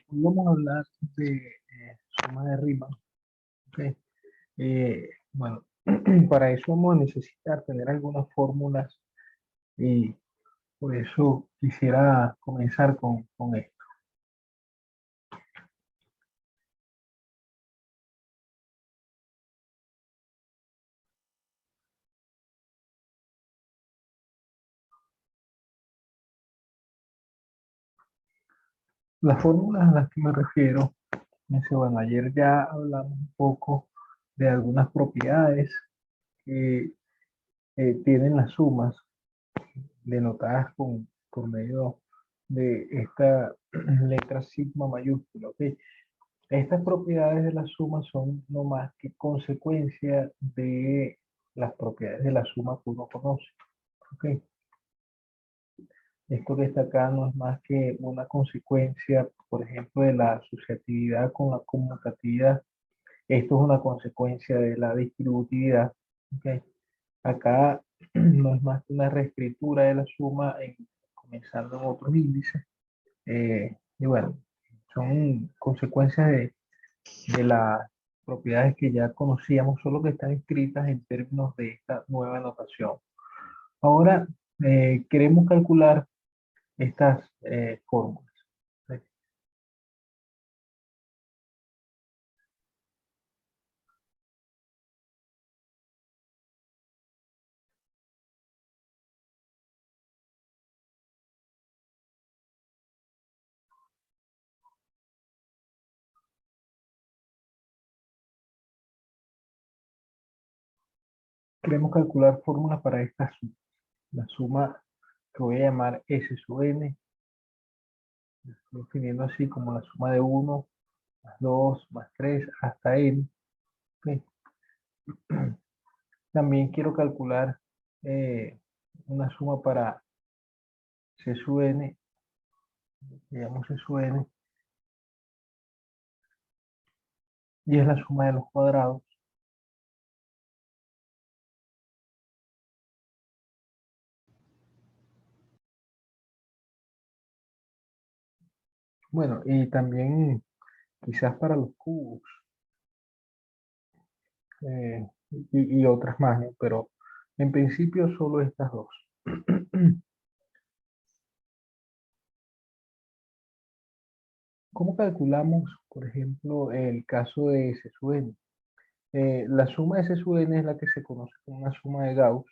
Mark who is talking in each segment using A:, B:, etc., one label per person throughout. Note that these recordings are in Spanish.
A: Hoy vamos a hablar de suma de Riemann. ¿Ok? Bueno, para eso vamos a necesitar tener algunas fórmulas y por eso quisiera comenzar con esto. Las fórmulas a las que me refiero, bueno, ayer ya hablamos un poco de algunas propiedades que tienen las sumas denotadas por medio de esta letra sigma mayúscula. ¿Ok? Estas propiedades de la suma son no más que consecuencia de las propiedades de la suma que uno conoce. ¿Ok? Esto que está acá no es más que una consecuencia, por ejemplo, de la asociatividad con la conmutatividad. Esto es una consecuencia de la distributividad. ¿Ok? Acá no es más que una reescritura de la suma comenzando en otros índices. Y bueno, son consecuencias de las propiedades que ya conocíamos, solo que están escritas en términos de esta nueva notación. Ahora queremos calcular estas fórmulas. Queremos calcular fórmulas para esta suma. La suma que voy a llamar S sub n, estoy definiendo así como la suma de 1 más 2 más 3 hasta n. ¿Ok? También quiero calcular una suma para C sub n, digamos C sub n, y es la suma de los cuadrados. Bueno, y también quizás para los cubos y otras más, ¿no? Pero en principio solo estas dos. ¿Cómo calculamos, por ejemplo, el caso de S sub n? La suma de S sub n es la que se conoce como una suma de Gauss.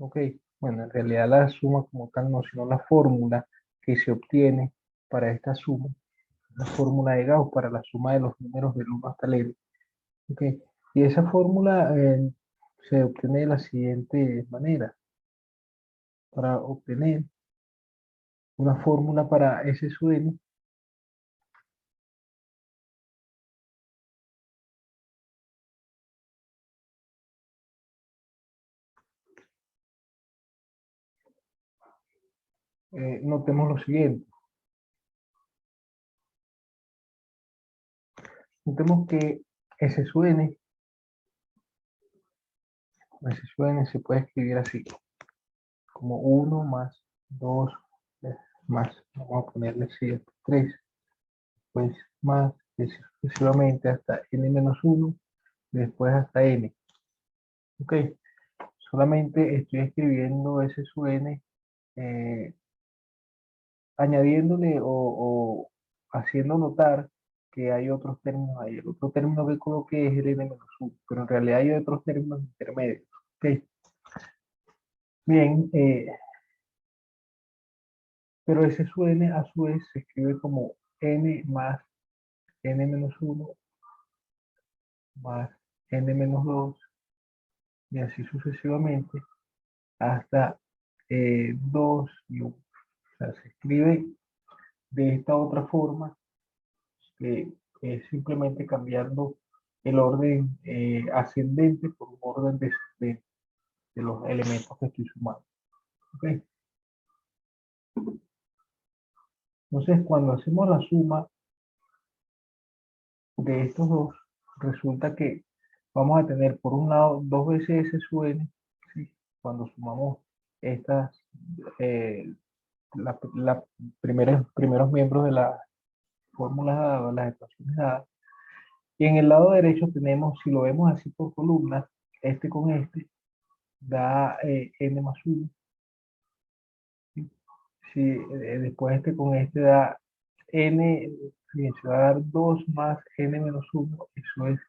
A: ¿Ok? Bueno, en realidad la suma como tal no, sino la fórmula que se obtiene para esta suma, la fórmula de Gauss para la suma de los números del 1 hasta el n. ¿Ok? Y esa fórmula se obtiene de la siguiente manera. Para obtener una fórmula para S sub n, notemos lo siguiente. Notemos que S sub n, S sub n se puede escribir así, como 1 más 2 más, vamos a ponerle así, 3, pues más, y así sucesivamente hasta n menos 1, y después hasta n. Ok, solamente estoy escribiendo S sub n, añadiéndole o haciendo notar que hay otros términos ahí. El otro término que coloqué es el n-1, pero en realidad hay otros términos intermedios. ¿Ok? Bien, pero ese su n a su vez se escribe como n más n-1 más n-2 y así sucesivamente hasta 2 y 1. O sea, se escribe de esta otra forma que es simplemente cambiando el orden ascendente por un orden descendente de los elementos que estoy sumando. ¿Ok? Entonces, cuando hacemos la suma de estos dos, resulta que vamos a tener por un lado dos veces S sub n, ¿sí? Cuando sumamos estas, la primeros miembros fórmulas dadas, las ecuaciones dadas. Y en el lado derecho tenemos, si lo vemos así por columnas, este con este, da n más 1. Si después este con este da n, fíjense, va a dar 2 más n menos 1, eso es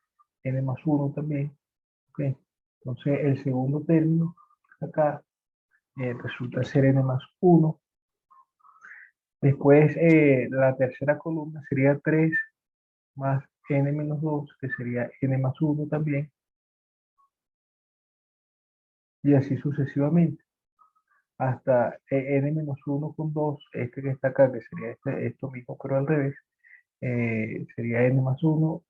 A: n más 1 también. ¿Ok? Entonces el segundo término acá resulta ser n más 1. Después la tercera columna sería 3 más n menos 2, que sería n más 1 también. Y así sucesivamente. Hasta n menos 1 con 2, este que está acá, que sería esto mismo, pero al revés, sería n más 1.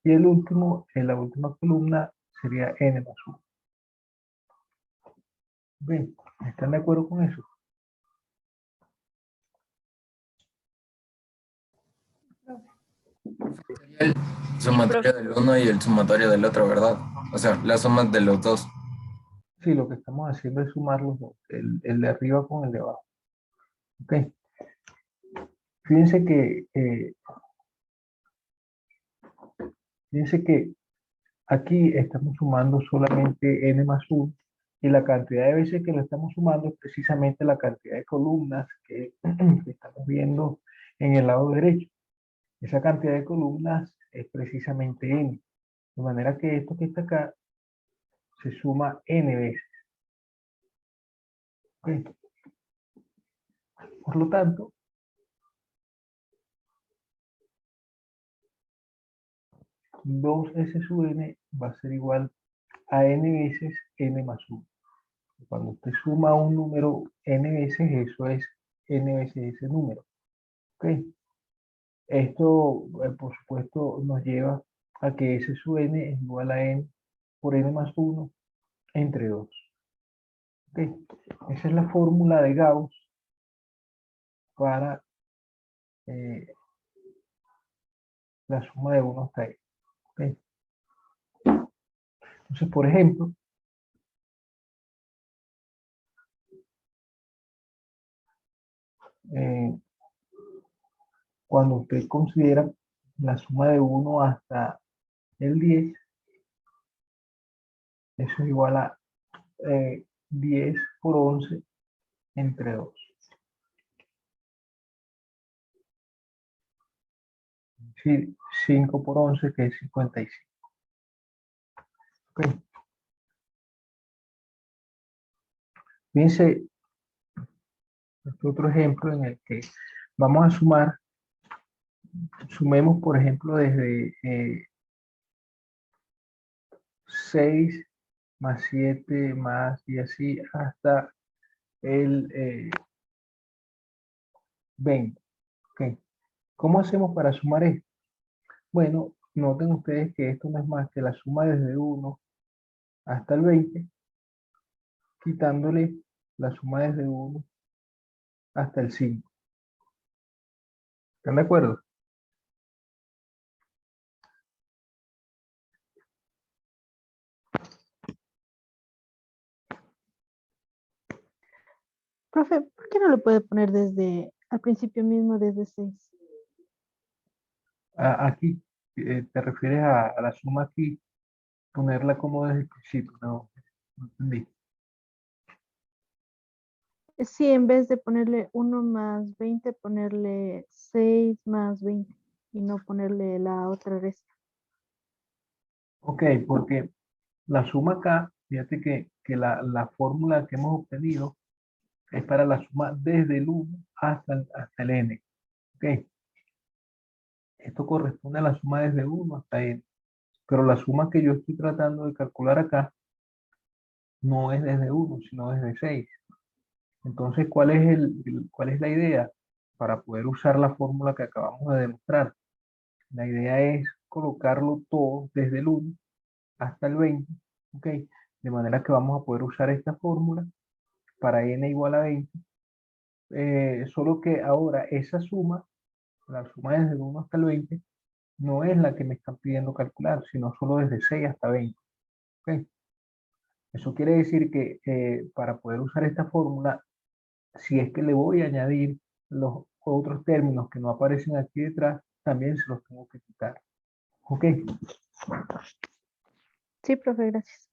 A: Y el último, en la última columna, sería n más 1. Bien, ¿están de acuerdo con eso?
B: El sumatorio del uno y el sumatorio del otro, ¿verdad? O sea, la suma de los dos.
A: Sí, lo que estamos haciendo es sumar los dos, el de arriba con el de abajo. Ok. Fíjense que, fíjense que aquí estamos sumando solamente n más 1 y la cantidad de veces que lo estamos sumando es precisamente la cantidad de columnas que, que estamos viendo en el lado derecho. Esa cantidad de columnas es precisamente n. De manera que esto que está acá se suma n veces. ¿Ok? Por lo tanto, 2s sub n va a ser igual a n veces n más 1. Cuando usted suma un número n veces, eso es n veces ese número. ¿Ok? Esto, por supuesto, nos lleva a que s sub n es igual a n por n más 1 entre 2. ¿Ok? Esa es la fórmula de Gauss para la suma de 1 hasta n. ¿Ok? Entonces, por ejemplo, eh, cuando usted considera la suma de 1 hasta el 10, eso es igual a 10 por 11 entre 2. Sí, 5 por 11, que es 55. Ok. Fíjense, este otro ejemplo en el que vamos a sumar, sumemos por ejemplo desde 6 más 7 más y así hasta el 20. Ok. ¿Cómo hacemos para sumar esto? Bueno, noten ustedes que esto no es más que la suma desde 1 hasta el 20, quitándole la suma desde 1 hasta el 5. ¿Están de acuerdo?
C: Profe, ¿por qué no lo puede poner desde al principio mismo, desde 6?
A: Aquí, te refieres a la suma aquí, ponerla como desde el principio, no, no entendí.
C: Sí, en vez de ponerle 1 más 20, ponerle 6 más 20 y no ponerle la otra resta.
A: Ok, porque la suma acá, fíjate que la fórmula que hemos obtenido es para la suma desde el 1 hasta el n. Ok, esto corresponde a la suma desde 1 hasta n. Pero la suma que yo estoy tratando de calcular acá no es desde 1, sino desde 6. Entonces, ¿cuál es la idea? Para poder usar la fórmula que acabamos de demostrar. La idea es colocarlo todo desde el 1 hasta el 20, ¿ok? De manera que vamos a poder usar esta fórmula para n igual a 20, solo que ahora esa suma, la suma desde el 1 hasta el 20, no es la que me están pidiendo calcular, sino solo desde 6 hasta 20, ¿ok? Eso quiere decir que para poder usar esta fórmula, si es que le voy a añadir los otros términos que no aparecen aquí detrás, también se los tengo que quitar. ¿Ok?
C: Sí, profe, gracias.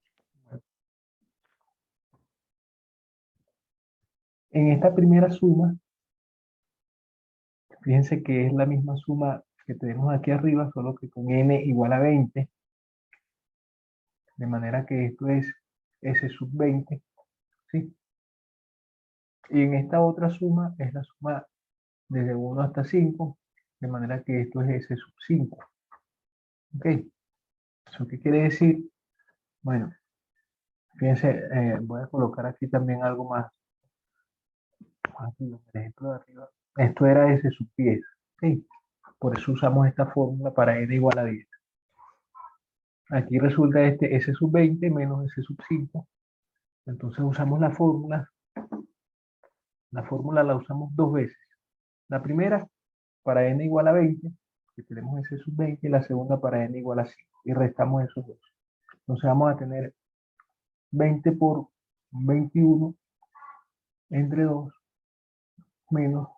A: En esta primera suma, fíjense que es la misma suma que tenemos aquí arriba, solo que con n igual a 20. De manera que esto es S sub 20. ¿Sí? Y en esta otra suma es la suma desde 1 hasta 5. De manera que esto es S sub 5. ¿Ok? ¿Eso qué quiere decir? Bueno, fíjense, voy a colocar aquí también algo más. Aquí, el ejemplo de arriba. Esto era S sub 10. ¿Sí? Por eso usamos esta fórmula para n igual a 10. Aquí resulta este S sub 20 menos S sub 5. Entonces usamos la fórmula. La fórmula la usamos dos veces. La primera para n igual a 20, que tenemos S sub 20, y la segunda para n igual a 5. Y restamos esos dos. Entonces vamos a tener 20 por 21 entre 2 menos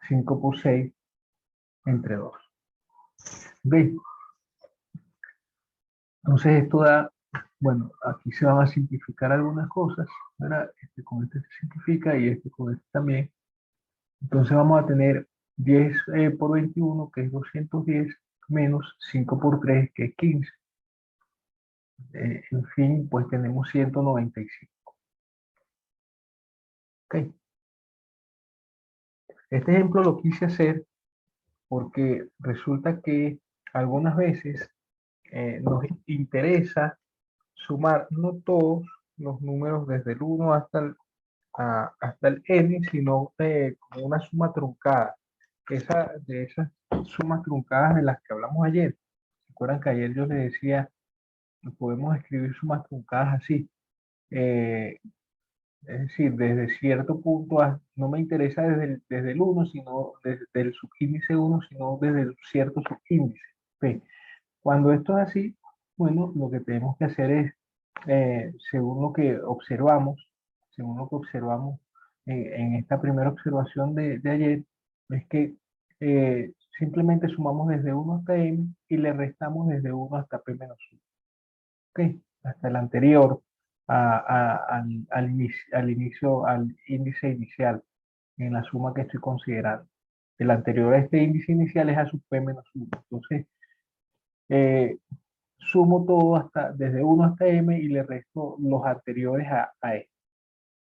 A: 5 por 6 entre 2. ¿Veis? Entonces esto da, bueno, aquí se van a simplificar algunas cosas, ¿verdad? Con este se simplifica y con este también. Entonces vamos a tener 10 por 21, que es 210, menos 5 por 3, que es 15. En fin, pues tenemos 195. ¿Ok? Este ejemplo lo quise hacer porque resulta que algunas veces nos interesa sumar no todos los números desde el 1 hasta el n, sino como una suma truncada. De esas sumas truncadas de las que hablamos ayer. ¿Recuerdan que ayer yo les decía, podemos escribir sumas truncadas así? Es decir, desde cierto punto, no me interesa desde el 1, sino desde el subíndice 1, sino desde el cierto subíndice. ¿Ve? Cuando esto es así, bueno, lo que tenemos que hacer es, según lo que observamos, en esta primera observación de ayer, es que simplemente sumamos desde 1 hasta m y le restamos desde 1 hasta p menos 1. ¿Ok? Hasta el anterior, al inicio, al índice inicial, en la suma que estoy considerando. El anterior a este índice inicial es a sub p menos 1. Entonces, sumo todo desde 1 hasta m y le resto los anteriores a e.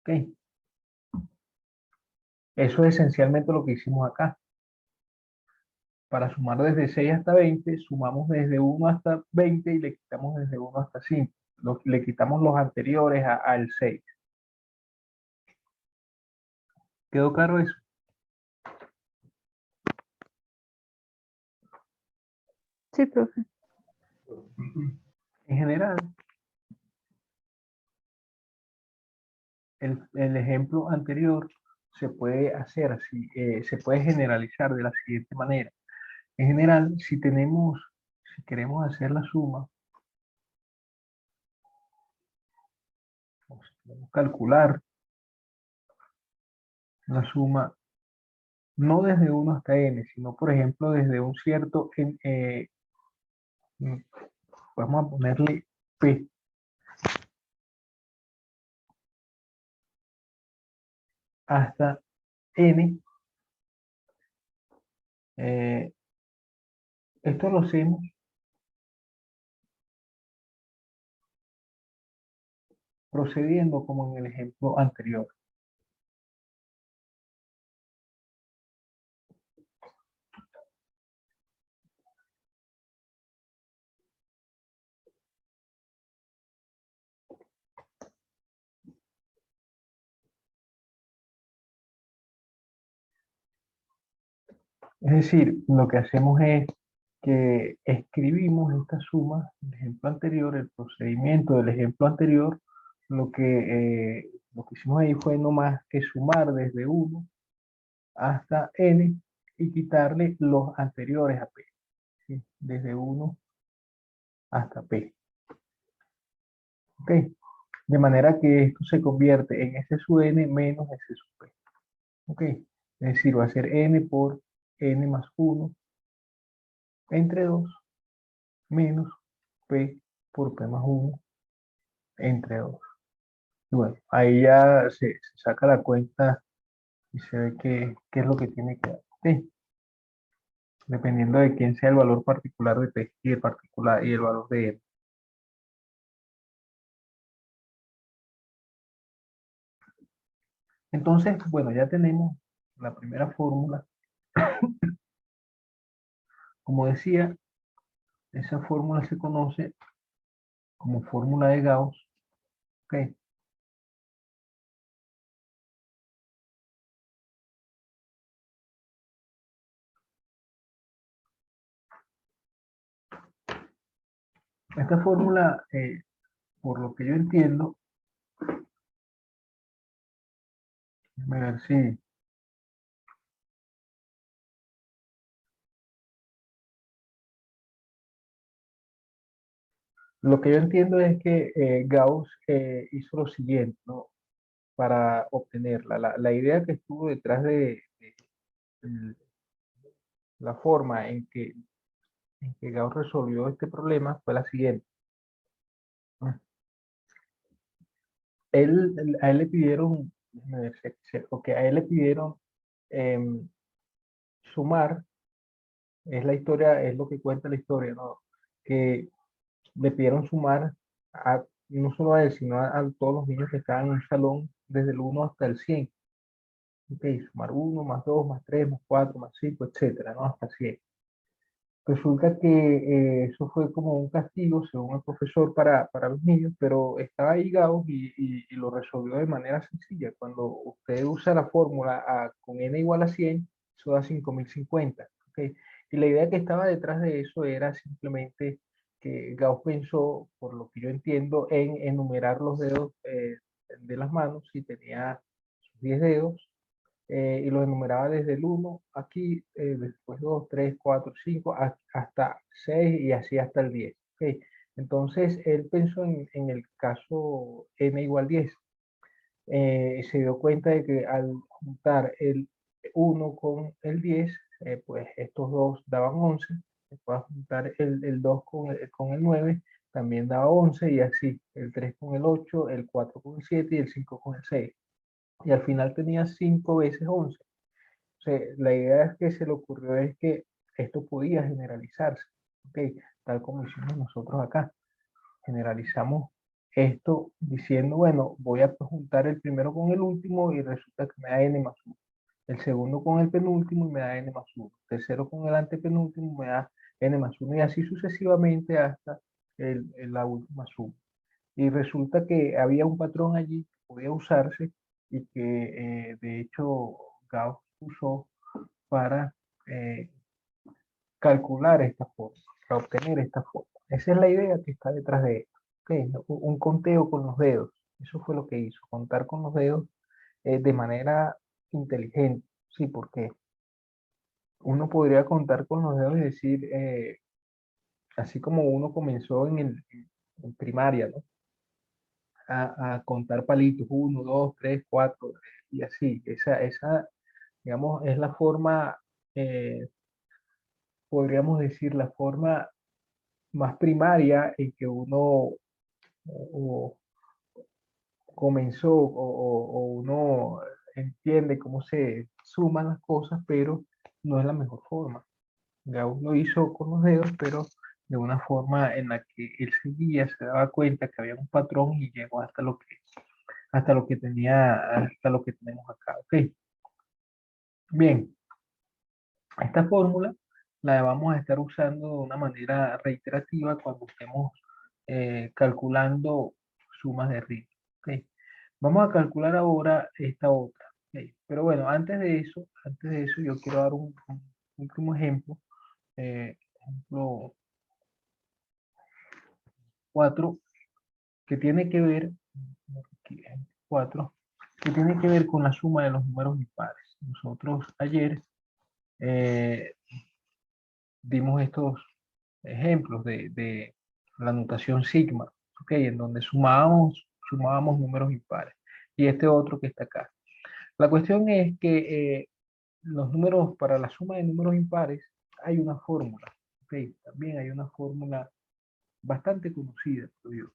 A: ¿Ok? Eso es esencialmente lo que hicimos acá. Para sumar desde 6 hasta 20, sumamos desde 1 hasta 20 y le quitamos desde 1 hasta 5. Le quitamos los anteriores al 6. ¿Quedó claro eso?
C: Sí, profe.
A: En general, el ejemplo anterior se puede hacer así, se puede generalizar de la siguiente manera. En general, si queremos hacer la suma, o si queremos calcular la suma, no desde 1 hasta n, sino por ejemplo desde un cierto, vamos a ponerle p, hasta n. Esto lo hacemos procediendo como en el ejemplo anterior. Es decir, lo que hacemos es que escribimos esta suma, el ejemplo anterior, el procedimiento del ejemplo anterior, lo que hicimos ahí fue no más que sumar desde 1 hasta n y quitarle los anteriores a p, ¿sí? Desde 1 hasta p. ¿Ok? De manera que esto se convierte en S sub n menos S sub p. ¿Ok? Es decir, va a ser n por n más 1 entre 2 menos p por p más 1 entre 2. Y bueno, ahí ya se saca la cuenta y se ve qué es lo que tiene que dar. ¿Sí? Dependiendo de quién sea el valor particular de p y el valor de n. Entonces, bueno, ya tenemos la primera fórmula. Como decía, esa fórmula se conoce como fórmula de Gauss. ¿Ok? Esta fórmula, por lo que yo entiendo, déjame ver si lo que yo entiendo es que Gauss hizo lo siguiente, ¿no? Para obtenerla. La idea que estuvo detrás de la forma en que Gauss resolvió este problema fue la siguiente. A él le pidieron, a él le pidieron em, sumar, es la historia, es lo que cuenta la historia, ¿no? Que le pidieron sumar no solo a él, sino a todos los niños que estaban en un salón desde el 1 hasta el 100. Ok, sumar 1 más 2 más 3 más 4 más 5, etcétera, ¿no? Hasta 100. Resulta que eso fue como un castigo, según el profesor, para los niños, pero estaba ahí Gauss y lo resolvió de manera sencilla. Cuando usted usa la fórmula con n igual a 100, eso da 5050. ¿Okay? Y la idea que estaba detrás de eso era simplemente que Gauss pensó, por lo que yo entiendo, en enumerar los dedos de las manos, si tenía sus 10 dedos, y los enumeraba desde el 1 aquí, después 2, 3, 4, 5, hasta 6 y así hasta el 10. ¿Okay? Entonces él pensó en el caso n igual 10. Se dio cuenta de que al juntar el 1 con el 10, pues estos dos daban 11. Después juntar el 2 con el 9, también daba 11 y así, el 3 con el 8, el 4 con el 7 y el 5 con el 6. Y al final tenía 5 veces 11. O sea, la idea es que se le ocurrió es que esto podía generalizarse, ¿ok? Tal como hicimos nosotros acá. Generalizamos esto diciendo, bueno, voy a juntar el primero con el último y resulta que me da n más 1. El segundo con el penúltimo y me da n más 1. El tercero con el antepenúltimo me da n más 1 y así sucesivamente hasta la última suma. Y resulta que había un patrón allí que podía usarse y que de hecho Gauss usó para calcular esta forma, para obtener esta forma. Esa es la idea que está detrás de esto. ¿Okay? Un conteo con los dedos. Eso fue lo que hizo, contar con los dedos de manera inteligente. Sí, porque uno podría contar con los dedos y decir, así como uno comenzó en primaria, ¿no? A contar palitos, 1, 2, 3, 4, y así. Esa, digamos, es la forma, podríamos decir, la forma más primaria en que uno o comenzó o uno entiende cómo se suman las cosas, pero no es la mejor forma. Gauss lo hizo con los dedos, pero de una forma en la que él seguía, se daba cuenta que había un patrón y llegó hasta lo que tenemos acá. Ok, bien, esta fórmula la vamos a estar usando de una manera reiterativa cuando estemos calculando sumas de ritmo. Ok, vamos a calcular ahora esta otra. Ok, pero bueno, antes de eso yo quiero dar un último ejemplo. Ejemplo 4, que tiene que ver, aquí, 4, que tiene que ver con la suma de los números impares. Nosotros ayer eh, dimos estos ejemplos de la notación sigma, ¿ok? En donde sumábamos números impares. Y este otro que está acá. La cuestión es que los números, para la suma de números impares, hay una fórmula. ¿Ok? También hay una fórmula bastante conocida, creo yo.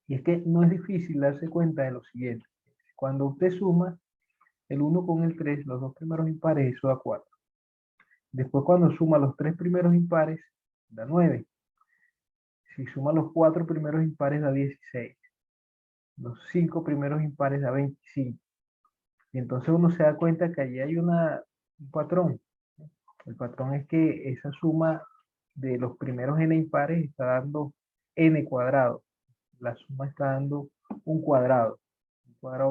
A: Y es que no es difícil darse cuenta de lo siguiente. Cuando usted suma el 1 con el 3, los dos primeros impares, eso da 4. Después cuando suma los tres primeros impares, da 9. Si suma los cuatro primeros impares, da 16. Los 5 primeros impares da 25. Y entonces uno se da cuenta que allí hay un patrón. El patrón es que esa suma de los primeros n impares está dando n cuadrado. La suma está dando un cuadrado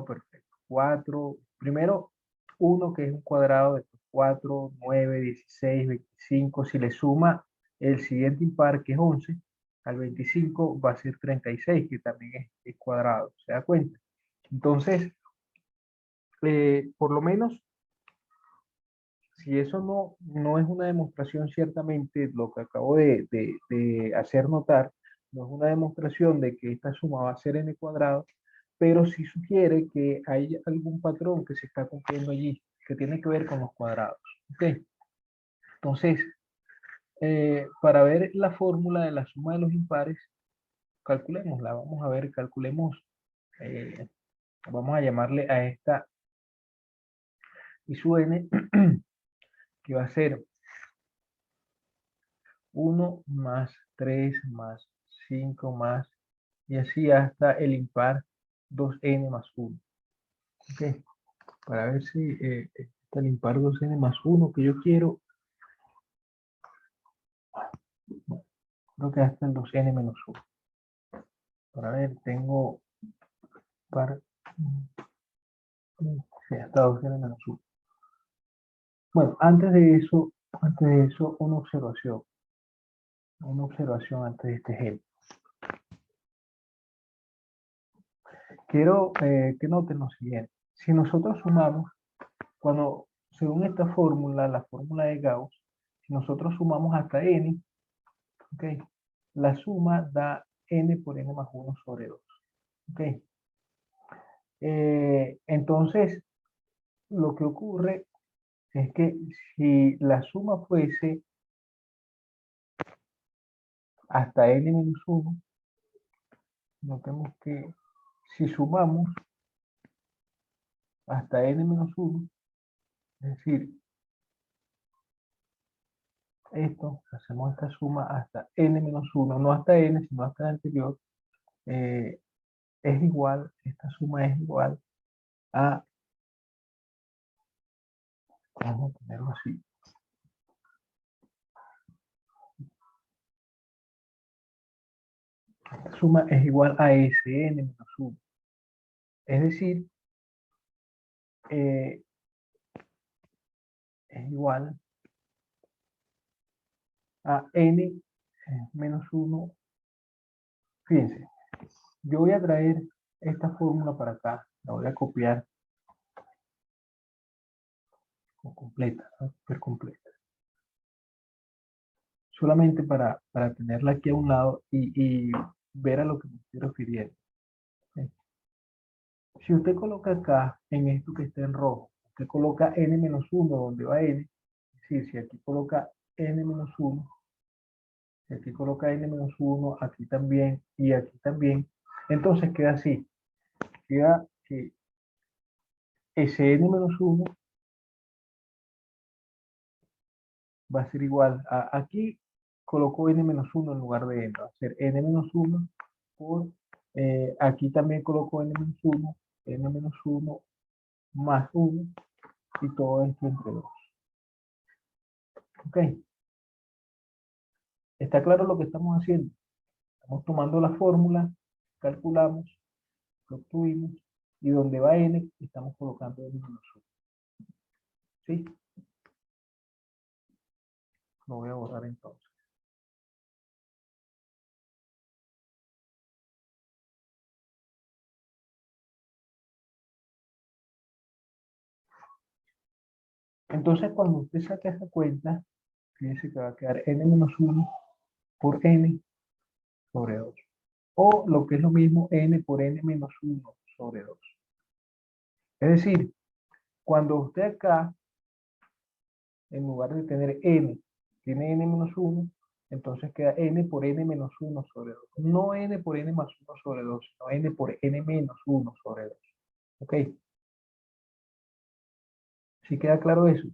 A: perfecto. 4, primero 1 que es un cuadrado, después 4, 9, 16, 25. Si le suma el siguiente impar que es 11, al 25 va a ser 36, que también es cuadrado. ¿Se da cuenta? Entonces, por lo menos, si eso no es una demostración, ciertamente lo que acabo de hacer notar, no es una demostración de que esta suma va a ser n cuadrado, pero sí sugiere que hay algún patrón que se está cumpliendo allí, que tiene que ver con los cuadrados. ¿Ok? Entonces, para ver la fórmula de la suma de los impares, calculémosla. Vamos a ver, calculemos, vamos a llamarle a esta y su n, que va a ser 1 más 3 más 5 más, y así hasta el impar 2n más 1. ¿Ok? Para ver si está el impar 2n más 1 que yo quiero. Creo que hasta el 2n menos 1. Para ver, tengo par. Sí, hasta 2n menos 1. Bueno, antes de eso, una observación. Una observación antes de este ejemplo. Quiero que noten lo siguiente. Si nosotros sumamos, según esta fórmula, la fórmula de Gauss, si nosotros sumamos hasta n, ¿okay? La suma da n por n más 1 sobre 2. ¿Okay? Entonces, lo que ocurre es que si la suma fuese hasta n menos 1, notemos que si sumamos hasta n menos 1, es decir, esto, hacemos esta suma hasta n menos 1, no hasta n, sino hasta el anterior, es igual, esta suma es igual a, vamos a ponerlo así, esta suma es igual a Sn menos 1. Es decir, es igual a n menos 1. Fíjense, yo voy a traer esta fórmula para acá, la voy a copiar completa, ¿no? Súper completa. Solamente para tenerla aquí a un lado y ver a lo que me estoy refiriendo. ¿Sí? Si usted coloca acá, en esto que está en rojo, usted coloca n menos 1 donde va n, es decir, si aquí coloca n menos 1, si aquí coloca n menos 1, aquí también y aquí también, entonces queda así, queda que ese n menos 1 va a ser igual a, aquí colocó n menos 1 en lugar de n, va a ser n menos 1 por, aquí también colocó n menos 1 más 1 y todo esto entre 2. ¿Ok? ¿Está claro lo que estamos haciendo? Estamos tomando la fórmula, calculamos, lo obtuvimos, y donde va n, estamos colocando n menos 1. ¿Sí? Lo voy a borrar entonces. Entonces, cuando usted saca esa cuenta, fíjense que va a quedar n menos 1 por n sobre 2. O lo que es lo mismo, n por n menos 1 sobre 2. Es decir, cuando usted acá en lugar de tener n, tiene n menos 1, entonces queda n por n menos 1 sobre 2. No n por n más 1 sobre 2, sino n por n menos 1 sobre 2. ¿Ok? ¿Sí queda claro eso?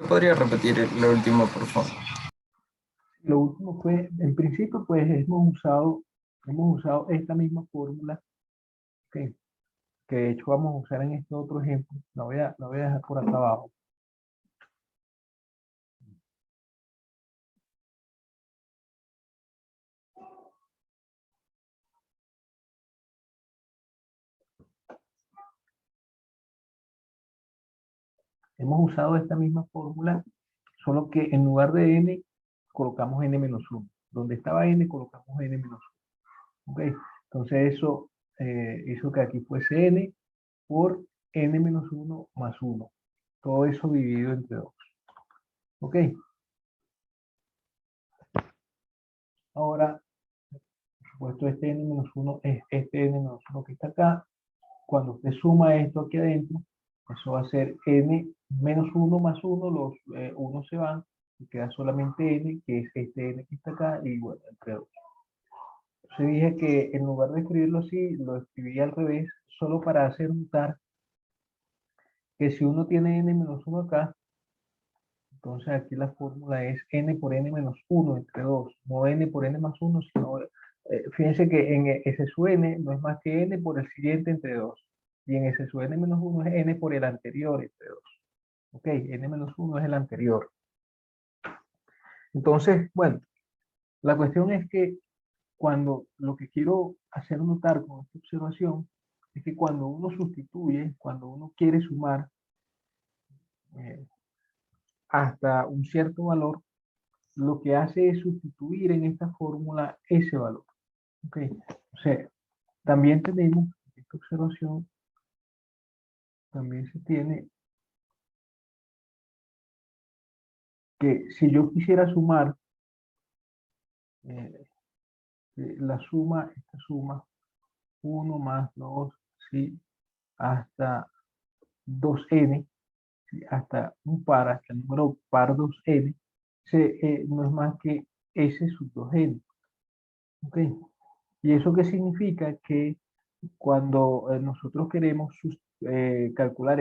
B: ¿Podría repetir lo último, por favor?
A: Lo último fue, en principio, pues hemos usado esta misma fórmula, ¿ok? Que de hecho vamos a usar en este otro ejemplo. La voy a dejar por acá abajo. Hemos usado esta misma fórmula, solo que en lugar de n, colocamos n menos 1. Donde estaba n, colocamos n menos 1. ¿Ok? Entonces eso hizo que aquí fuese n por n menos 1 más 1. Todo eso dividido entre 2. ¿Ok? Ahora, por supuesto, este n menos 1 es este n menos 1 que está acá. Cuando usted suma esto aquí adentro, eso va a ser n menos 1 más 1, los 1 se van, y queda solamente n, que es este n que está acá, y bueno, entre 2. Entonces dije que en lugar de escribirlo así, lo escribí al revés, solo para hacer notar que si uno tiene n menos 1 acá, entonces aquí la fórmula es n por n menos 1 entre 2, no n por n más 1, sino, fíjense que en S sub n no es más que n por el siguiente entre 2, y en S sub n menos 1 es n por el anterior entre 2. Ok, n menos 1 es el anterior. Entonces, bueno, la cuestión es que cuando lo que quiero hacer notar con esta observación es que cuando uno sustituye, cuando uno quiere sumar eh, hasta un cierto valor, lo que hace es sustituir en esta fórmula ese valor. ¿Ok? O sea, también tenemos esta observación, también se tiene que si yo quisiera sumar eh, la suma, esta suma, 1 más 2, ¿sí? Hasta 2n, ¿sí? Hasta un par, hasta el número par 2n, no es más que s sub 2n. ¿Ok? ¿Y eso qué significa? Que cuando nosotros queremos calcular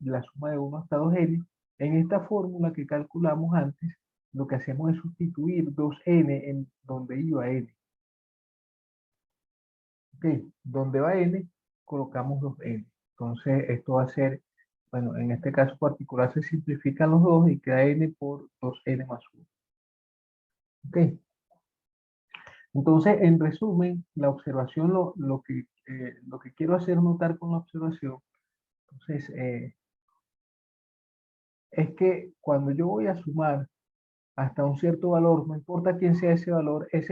A: la suma de 1 hasta 2n, en esta fórmula que calculamos antes, lo que hacemos es sustituir 2n en donde iba n. ¿Ok? Donde va n, colocamos 2n. Entonces, esto va a ser, bueno, en este caso particular se simplifican los dos y queda n por 2n más 1. ¿Ok? Entonces, en resumen, la observación, lo que quiero hacer notar con la observación, entonces, es que cuando yo voy a sumar hasta un cierto valor, no importa quién sea ese valor es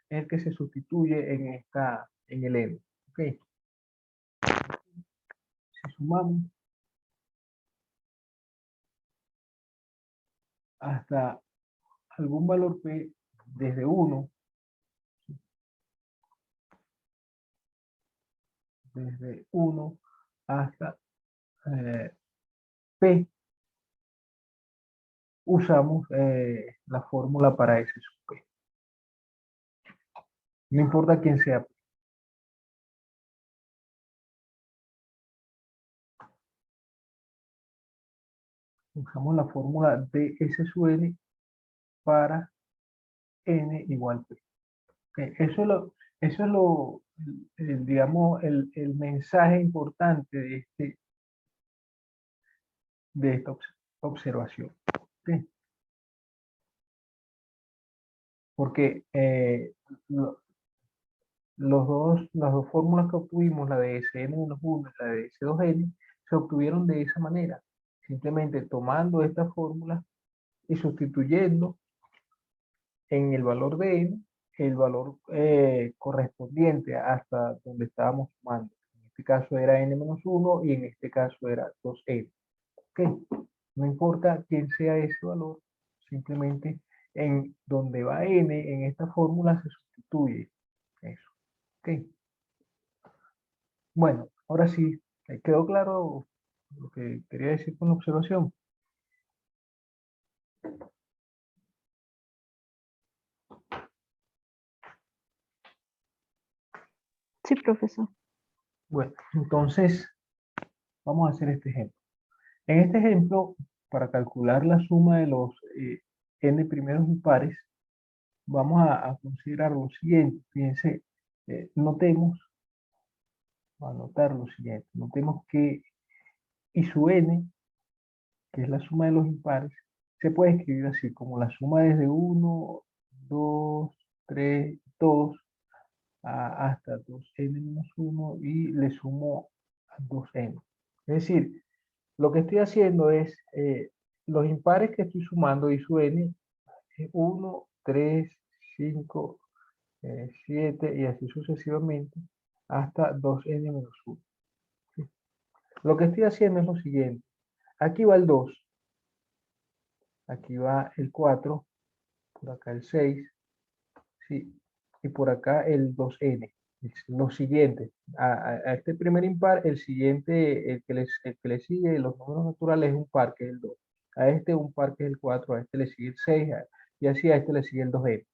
A: el que se sustituye en el n. ¿Ok? Si sumamos hasta algún valor p desde 1, desde 1 hasta p, usamos la fórmula para s sub p. No importa quién sea. Usamos la fórmula de S sub n para n igual p. Okay. Eso es digamos, el mensaje importante de esta observación. Okay. Porque las dos fórmulas que obtuvimos, la de Sn-1 y la de S2n, se obtuvieron de esa manera. Simplemente tomando esta fórmula y sustituyendo en el valor de n, el valor correspondiente hasta donde estábamos sumando. En este caso era n-1 y en este caso era 2n. ¿Ok? No importa quién sea ese valor, simplemente en donde va n en esta fórmula se sustituye eso. ¿Ok? Bueno, ahora sí, ¿quedó claro lo que quería decir con la observación?
C: Sí, profesor.
A: Bueno, entonces vamos a hacer este ejemplo. En este ejemplo, para calcular la suma de los n primeros impares, vamos a considerar lo siguiente. Fíjense, notemos, a anotar lo siguiente. Notemos que I sub n, que es la suma de los impares, se puede escribir así, como la suma desde 1, 2, 3, 2, hasta 2n menos 1 y le sumo a 2n. Es decir, lo que estoy haciendo es, los impares que estoy sumando I sub n es 1, 3, 5, 7 y así sucesivamente hasta 2n menos 1. ¿Sí? Lo que estoy haciendo es lo siguiente. Aquí va el 2, aquí va el 4, por acá el 6, ¿sí? Y por acá el 2n. Lo siguiente, a este primer impar, el siguiente, el que le sigue, los números naturales, es un par, que es el 2. A este un par, que es el 4, a este le sigue el 6, y así a este le sigue el 2n.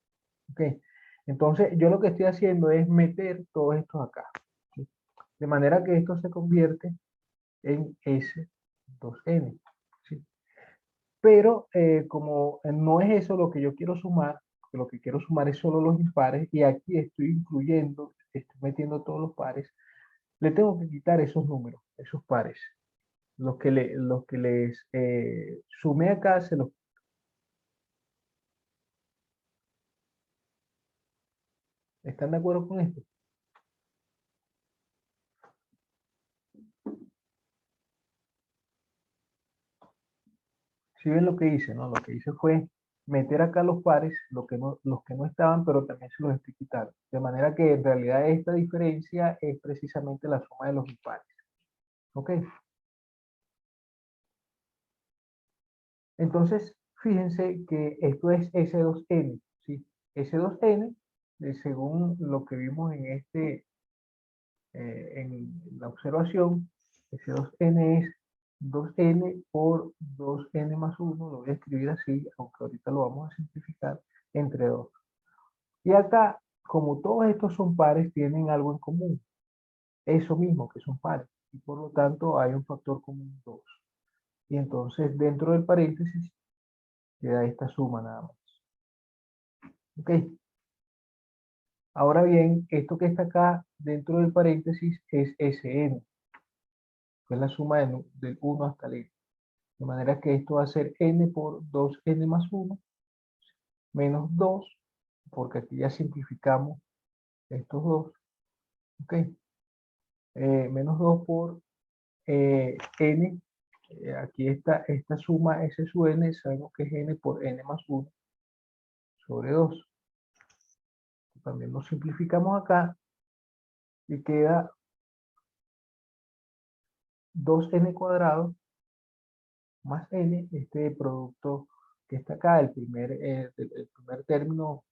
A: ¿Ok? Entonces, yo lo que estoy haciendo es meter todos estos acá. ¿Sí? De manera que esto se convierte en S2n. ¿Sí? Pero como no es eso lo que yo quiero sumar, lo que quiero sumar es solo los impares, y aquí estoy incluyendo, estoy metiendo todos los pares, le tengo que quitar esos números, esos pares. Los que les sumé acá, se los... ¿Están de acuerdo con esto? Si ven lo que hice, ¿no? Lo que hice fue meter acá los pares, los que no estaban, pero también se los estoy quitando. De manera que en realidad esta diferencia es precisamente la suma de los impares. ¿Ok? Entonces, fíjense que esto es S2N, ¿sí? S2N, según lo que vimos en la observación, S2N es 2N por 2N más 1, lo voy a escribir así, aunque ahorita lo vamos a simplificar, entre 2. Y acá, como todos estos son pares, tienen algo en común, eso mismo, que son pares, y por lo tanto hay un factor común 2. Y entonces, dentro del paréntesis, queda esta suma nada más. ¿Ok? Ahora bien, esto que está acá dentro del paréntesis es Sn, que es la suma del 1 hasta el n. De manera que esto va a ser n por 2n más 1 menos 2, porque aquí ya simplificamos estos dos. ¿Ok? Menos 2 por n. Aquí está esta suma S sub n, sabemos que es n por n más 1 sobre 2. También lo simplificamos acá y queda 2n cuadrado más n, este producto que está acá, el primer término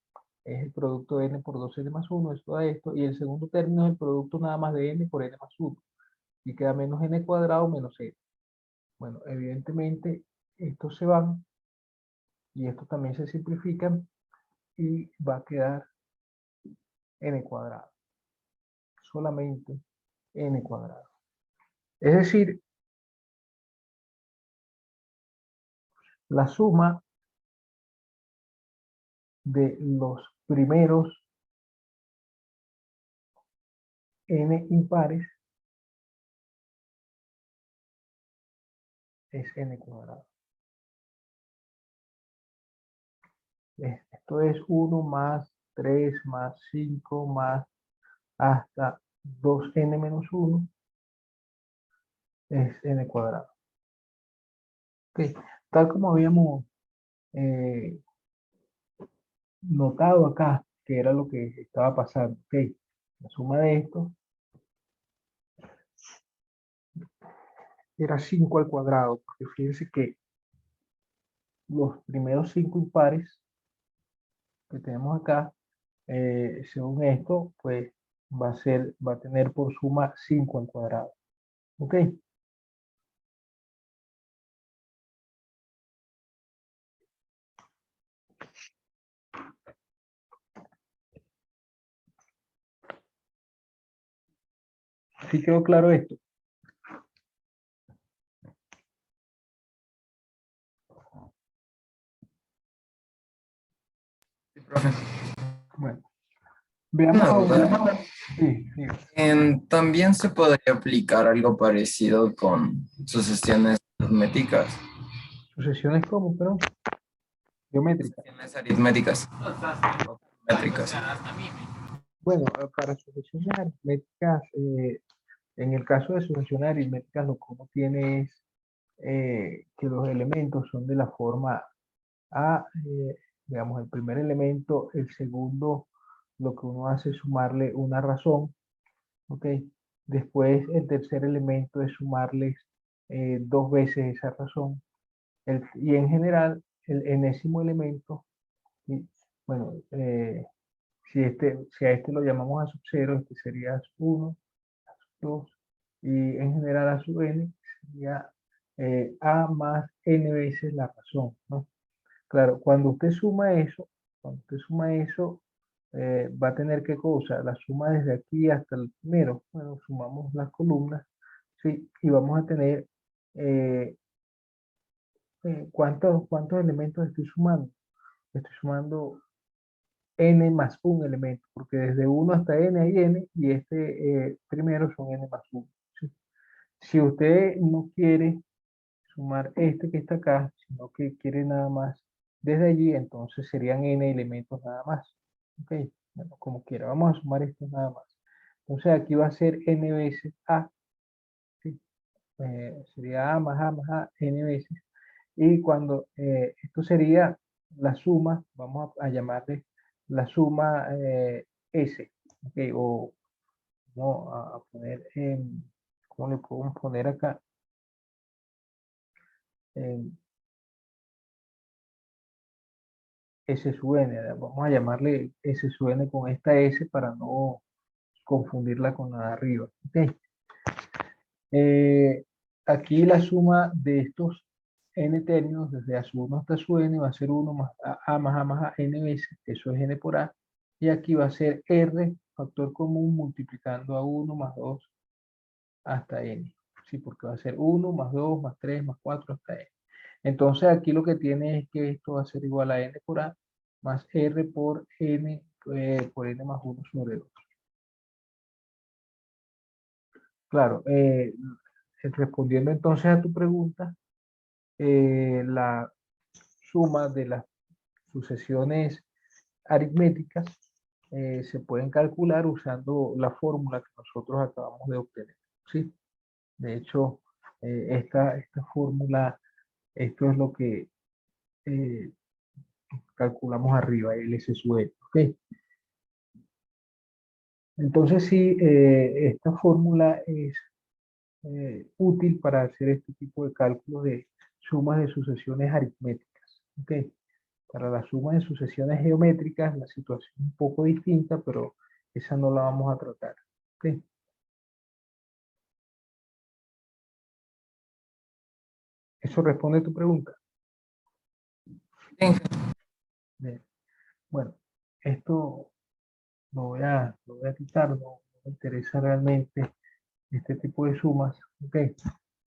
A: es el producto de n por 2n más 1, esto da esto, y el segundo término es el producto nada más de n por n más 1, y queda menos n cuadrado menos n. Bueno, evidentemente estos se van, y estos también se simplifican, y va a quedar n cuadrado, solamente n cuadrado. Es decir, la suma de los primeros n impares es n cuadrado. Esto es 1 más 3 más 5 más hasta 2n menos 1 es n cuadrado. Okay. Tal como habíamos eh, notado acá, que era lo que estaba pasando. Okay. La suma de esto era 5 al cuadrado, porque fíjense que los primeros 5 impares que tenemos acá, según esto, pues va a tener por suma 5 al cuadrado. ¿Ok? ¿Sí quedó claro esto?
B: Sí, profe.
A: Bueno, veamos
B: Una
A: ahora.
B: duda.
A: Sí, sí.
B: También se podría aplicar algo parecido con sucesiones aritméticas.
A: Sucesiones como, pero geométricas.
B: Sucesiones aritméticas. Métricas.
A: Bueno, para sucesiones aritméticas, en el caso de sucesiones aritméticas, lo que uno tiene es que los elementos son de la forma A, digamos, el primer elemento, el segundo, lo que uno hace es sumarle una razón, ¿ok? Después, el tercer elemento es sumarles 2 veces esa razón. Y en general, el enésimo elemento, y, bueno, si a este lo llamamos a sub 0, este sería a sub 1, 2, y en general a sub n sería a más n veces la razón, ¿no? Claro, cuando usted suma eso, va a tener qué cosa, la suma desde aquí hasta el primero. Bueno, sumamos las columnas, ¿sí? Y vamos a tener, eh, ¿cuántos elementos estoy sumando? Estoy sumando n más un elemento, porque desde 1 hasta n hay n, y este primero son n más 1. ¿Sí? Si usted no quiere sumar este que está acá, sino que quiere nada más desde allí, entonces serían n elementos nada más. Ok, bueno, como quiera, vamos a sumar estos nada más. Entonces aquí va a ser n veces a, ¿sí? Sería a más a, n veces. Y cuando esto sería la suma, vamos a llamarle la suma S, ¿ok? O vamos a poner en, ¿cómo le podemos poner acá? En S sub n, vamos a llamarle S sub n con esta S para no confundirla con la de arriba. ¿Ok? Aquí la suma de estos n términos desde a sub 1 hasta su n va a ser 1 más a más a más a n veces, eso es n por a, y aquí va a ser r, factor común, multiplicando a 1 más 2 hasta n, ¿sí? Porque va a ser 1 más 2 más 3 más 4 hasta n. Entonces aquí lo que tiene es que esto va a ser igual a n por a más r por n más 1 sobre 2. Claro, respondiendo entonces a tu pregunta, la suma de las sucesiones aritméticas se pueden calcular usando la fórmula que nosotros acabamos de obtener, ¿sí? De hecho, esta fórmula, esto es lo que eh, calculamos arriba, el S sub n, ¿ok? Entonces, sí, esta fórmula es útil para hacer este tipo de cálculos de sumas de sucesiones aritméticas, ¿ok? Para la suma de sucesiones geométricas, la situación es un poco distinta, pero esa no la vamos a tratar. ¿Ok? ¿Eso responde a tu pregunta?
B: Bien,
A: Bien. Bueno, esto lo voy a quitar, no me interesa realmente este tipo de sumas. ¿Ok?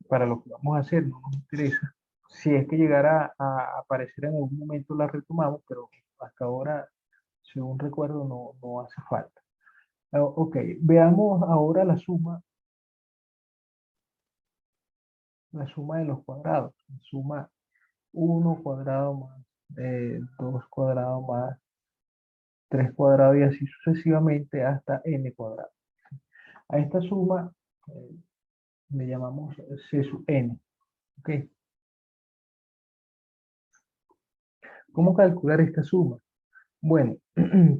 A: Para lo que vamos a hacer, no nos interesa. Si es que llegara a aparecer en algún momento, la retomamos, pero hasta ahora, según recuerdo, no hace falta. Ok, veamos ahora la suma de los cuadrados. La suma 1 cuadrado más 2 cuadrado más 3 cuadrado y así sucesivamente hasta n cuadrado. A esta suma le llamamos C sub n. ¿Ok? ¿Cómo calcular esta suma? Bueno,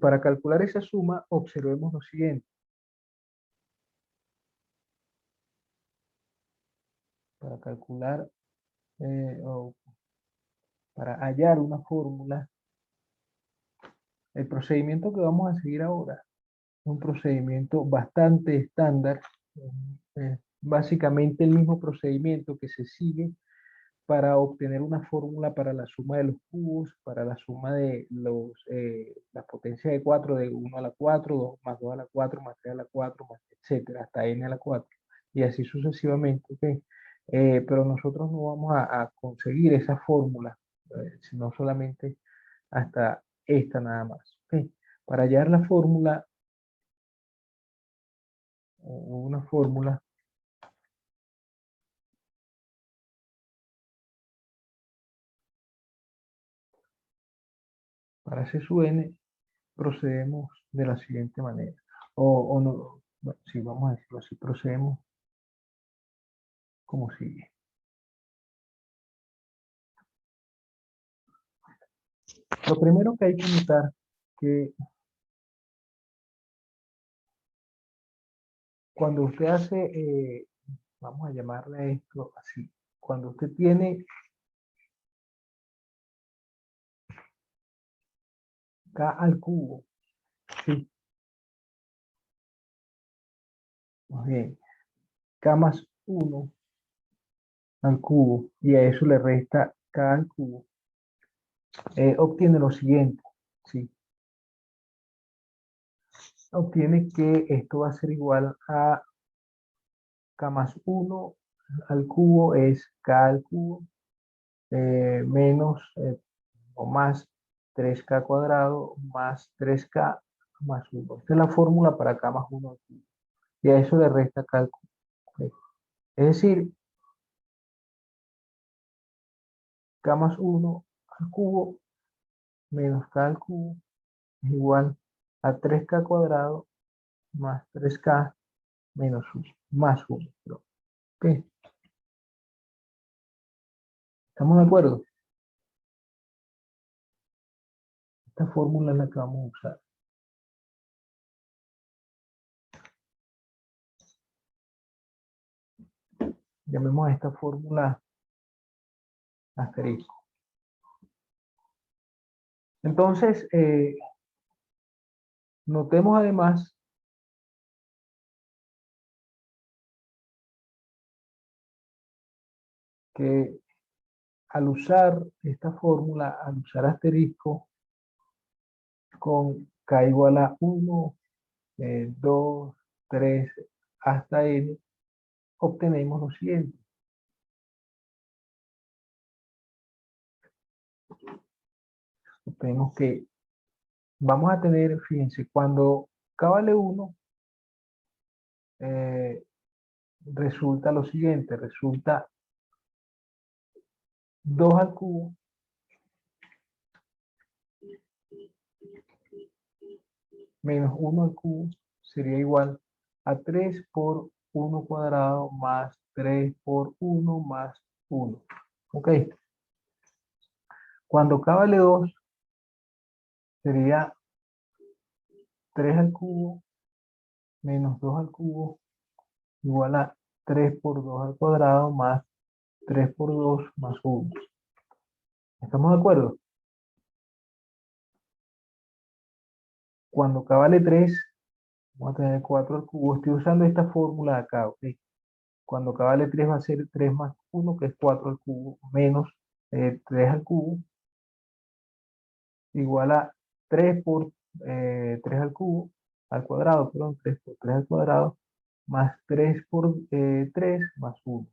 A: para calcular esa suma, observemos lo siguiente. Para calcular o para hallar una fórmula, el procedimiento que vamos a seguir ahora un procedimiento bastante estándar, básicamente el mismo procedimiento que se sigue para obtener una fórmula para la suma de los cubos, para la suma de las potencias de 4, de 1 a la 4, 2 más 2 a la 4, más 3 a la 4, más etcétera, hasta n a la 4, y así sucesivamente, ¿ok? Pero nosotros no vamos a conseguir esa fórmula, sino solamente hasta esta nada más, ¿ok? Para hallar la fórmula, o una fórmula, para C sub n, procedemos de la siguiente manera. O no, bueno, sí, vamos a decirlo así, procedemos como sigue. Lo primero que hay que notar que cuando usted hace, vamos a llamarle a esto así, cuando usted tiene k al cubo, ¿sí? Muy bien, k más 1 al cubo, y a eso le resta k al cubo, obtiene lo siguiente, ¿sí? Obtiene que esto va a ser igual a k más 1 al cubo es k al cubo, menos o más 3k cuadrado más 3k más 1. Esta es la fórmula para k más 1 al cubo. Y a eso le resta k al cubo. ¿Ok? Es decir, k más 1 al cubo menos k al cubo es igual a 3k cuadrado más 3k menos 1, más 1. ¿Ok? ¿Estamos de acuerdo? Esta fórmula es la que vamos a usar. Llamemos a esta fórmula asterisco. Entonces, notemos además que al usar esta fórmula, al usar asterisco con k igual a 1, 2, 3, hasta n, obtenemos lo siguiente. Obtenemos que vamos a tener, fíjense, cuando k vale 1, resulta lo siguiente, resulta 2 al cubo menos 1 al cubo sería igual a 3 por 1 cuadrado más 3 por 1 más 1. ¿Ok? Cuando k vale 2, sería 3 al cubo menos 2 al cubo igual a 3 por 2 al cuadrado más 3 por 2 más 1. ¿Estamos de acuerdo? Cuando k vale 3, vamos a tener 4 al cubo. Estoy usando esta fórmula de acá, ¿ok? Cuando k vale 3 va a ser 3 más 1, que es 4 al cubo, menos 3 al cubo, igual a 3 por 3 al cubo, al cuadrado, perdón, 3 por 3 al cuadrado, más 3 por 3 más 1.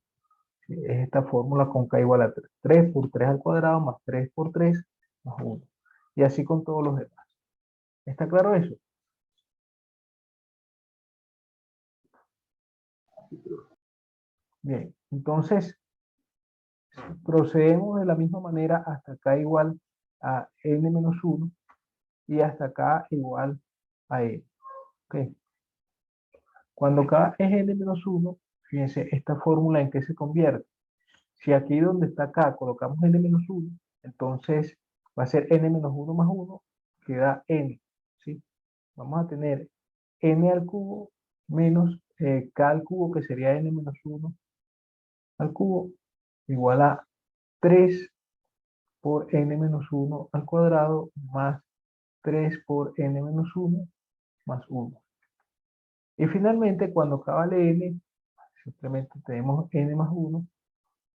A: ¿Sí? Es esta fórmula con k igual a 3. 3 por 3 al cuadrado más 3 por 3 más 1. Y así con todos los demás. ¿Está claro eso? Bien, entonces procedemos de la misma manera hasta k igual a n menos 1 y hasta k igual a n. ¿Okay? Cuando k es n menos 1, fíjense esta fórmula en qué se convierte. Si aquí donde está k colocamos n menos 1, entonces va a ser n menos 1 más 1, que da n. ¿Sí? Vamos a tener n al cubo menos k al cubo, que sería n menos 1 al cubo, igual a 3 por n menos 1 al cuadrado más 3 por n menos 1 más 1. Y finalmente, cuando k vale n, simplemente tenemos n más 1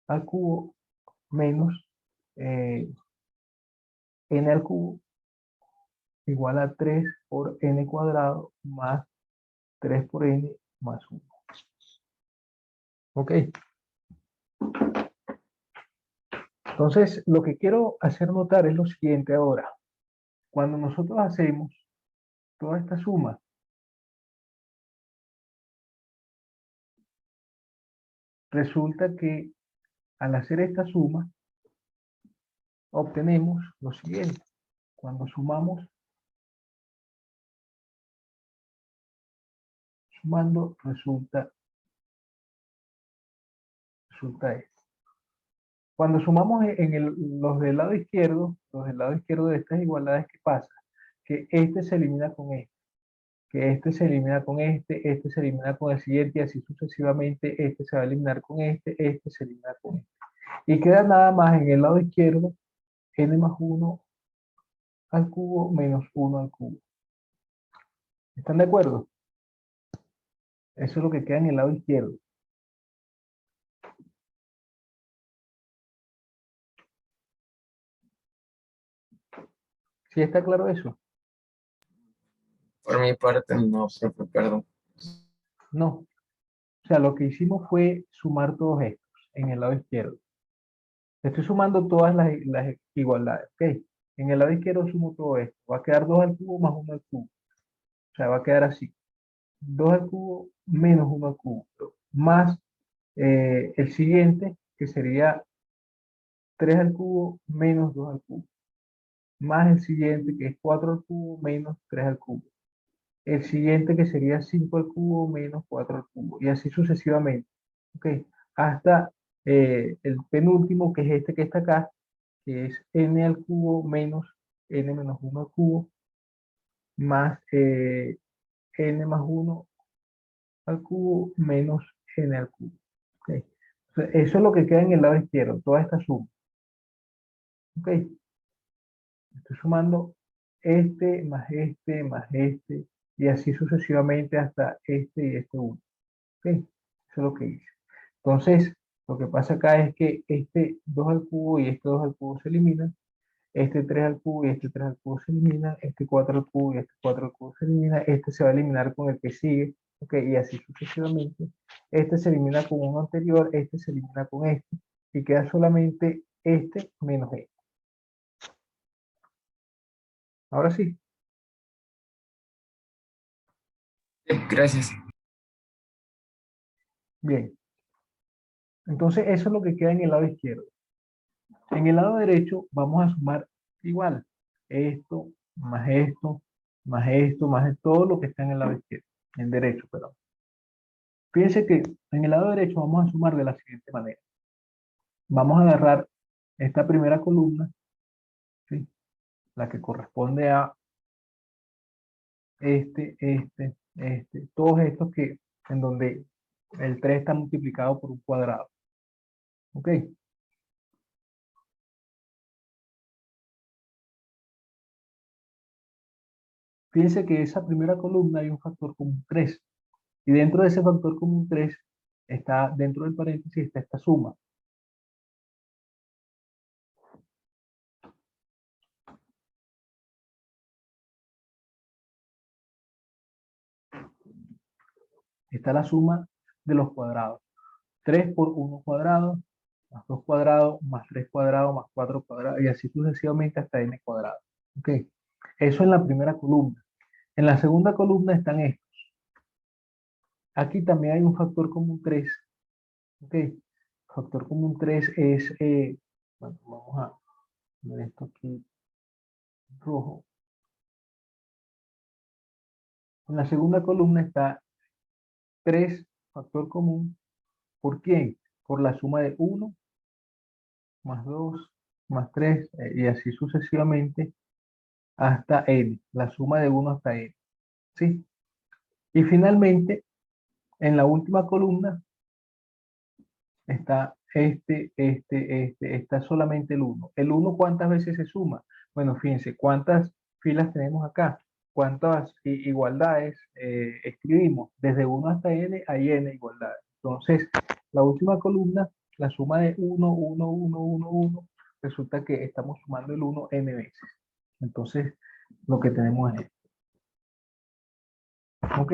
A: al cubo menos n al cubo igual a 3 por n cuadrado más 3 por n más 1. ¿Ok? Entonces, lo que quiero hacer notar es lo siguiente ahora. Cuando nosotros hacemos toda esta suma, resulta que al hacer esta suma, obtenemos lo siguiente. Cuando sumamos, sumando, resulta esto. Cuando sumamos los del lado izquierdo, de estas igualdades, ¿qué pasa? Que este se elimina con este, que este se elimina con este se elimina con el siguiente, y así sucesivamente, este se va a eliminar con este se elimina con este. Y queda nada más en el lado izquierdo, n más 1 al cubo menos 1 al cubo. ¿Están de acuerdo? Eso es lo que queda en el lado izquierdo. ¿Sí está claro eso?
B: Por mi parte, no, profe, perdón.
A: No. O sea, lo que hicimos fue sumar todos estos en el lado izquierdo. Estoy sumando todas las igualdades, ¿ok? En el lado izquierdo sumo todo esto. Va a quedar 2 al cubo más 1 al cubo. O sea, va a quedar así. 2 al cubo menos 1 al cubo. Más el siguiente, que sería 3 al cubo menos 2 al cubo. Más el siguiente, que es 4 al cubo menos 3 al cubo. El siguiente, que sería 5 al cubo menos 4 al cubo. Y así sucesivamente. ¿Ok? Hasta el penúltimo, que es este que está acá, que es n al cubo menos n menos 1 al cubo, más n más 1 al cubo menos n al cubo. ¿Ok? Entonces, eso es lo que queda en el lado izquierdo, toda esta suma. ¿Ok? Estoy sumando más este, y así sucesivamente hasta este y este 1. ¿Ok? Eso es lo que hice. Entonces, lo que pasa acá es que este 2 al cubo y este 2 al cubo se eliminan, este 3 al cubo y este 3 al cubo se elimina, este 4 al cubo y este 4 al cubo se elimina, este se va a eliminar con el que sigue, ¿ok? Y así sucesivamente. Este se elimina con uno anterior, este se elimina con este, y queda solamente este menos este. Ahora sí.
B: Sí, gracias.
A: Bien. Entonces, eso es lo que queda en el lado izquierdo. En el lado derecho vamos a sumar igual. Esto, más esto, más esto, más todo lo que está en el lado izquierdo. En derecho, perdón. Fíjense que en el lado derecho vamos a sumar de la siguiente manera. Vamos a agarrar esta primera columna, ¿sí? La que corresponde a todos estos que en donde el 3 está multiplicado por un cuadrado. ¿Ok? Fíjense que esa primera columna hay un factor común 3. Y dentro de ese factor común 3 está, dentro del paréntesis, está esta suma. Está la suma de los cuadrados. 3 por 1 cuadrado, más 2 cuadrados, más 3 cuadrados, más 4 cuadrados, y así sucesivamente hasta n cuadrado. ¿Ok? Eso en la primera columna. En la segunda columna están estos. Aquí también hay un factor común 3. ¿Ok? Factor común 3 es, bueno, vamos a poner esto aquí rojo. En la segunda columna está 3 factor común. ¿Por quién? Por la suma de 1 más 2 más 3 y así sucesivamente hasta n, la suma de 1 hasta n. ¿Sí? Y finalmente, en la última columna está está solamente el 1. ¿El 1 cuántas veces se suma? Bueno, fíjense, ¿cuántas filas tenemos acá? ¿cuántas igualdades escribimos? Desde 1 hasta n hay n igualdades. Entonces, la última columna, la suma de 1, 1, 1, 1, 1, resulta que estamos sumando el 1 n veces. Entonces, lo que tenemos es esto. ¿Ok?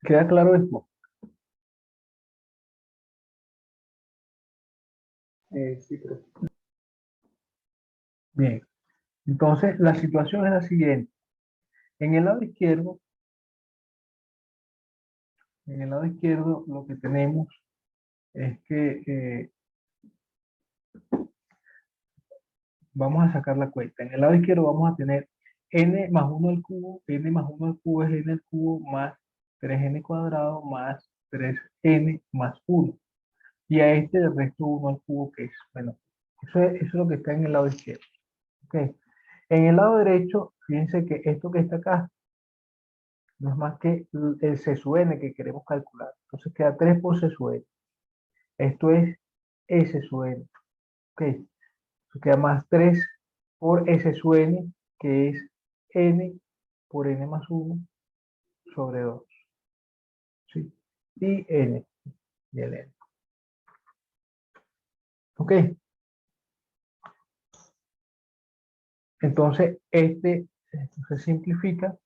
A: ¿Queda claro esto? Sí, creo. Bien. Entonces, la situación es la siguiente. En el lado izquierdo, lo que tenemos es que vamos a sacar la cuenta. En el lado izquierdo vamos a tener n más 1 al cubo. N más 1 al cubo es n al cubo más 3n cuadrado más 3n más 1. Y a este le resto 1 al cubo, que es, bueno, eso es lo que está en el lado izquierdo. ¿Okay? En el lado derecho, fíjense que esto que está acá no es más que el c sub n que queremos calcular. Entonces queda 3 por c sub n. Esto es s sub n. ¿Ok? Entonces queda más 3 por s sub n, que es n por n más 1 sobre 2. ¿Sí? Y n. Y el n. ¿Ok? Entonces, esto se simplifica.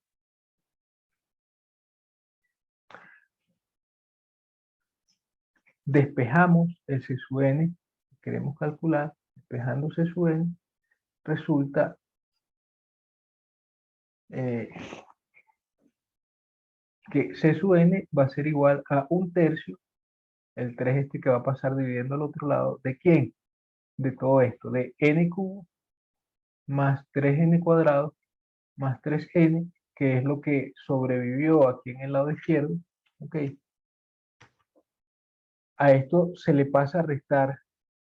A: Despejamos el c sub n que queremos calcular. Despejando c sub n, resulta que c sub n va a ser igual a 1/3, el 3 este que va a pasar dividiendo al otro lado, ¿de quién? De todo esto, de n cubo más 3n cuadrado más 3n, que es lo que sobrevivió aquí en el lado izquierdo. ¿Ok? A esto se le pasa a restar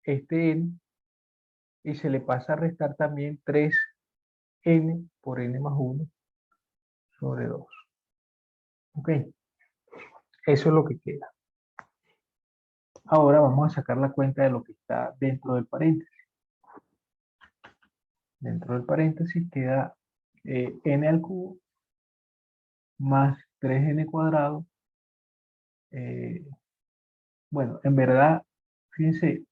A: este n y se le pasa a restar también 3n por n más 1 sobre 2. ¿Ok? Eso es lo que queda. Ahora vamos a sacar la cuenta de lo que está dentro del paréntesis. Dentro del paréntesis queda n al cubo más 3n cuadrado. Bueno, en verdad, fíjense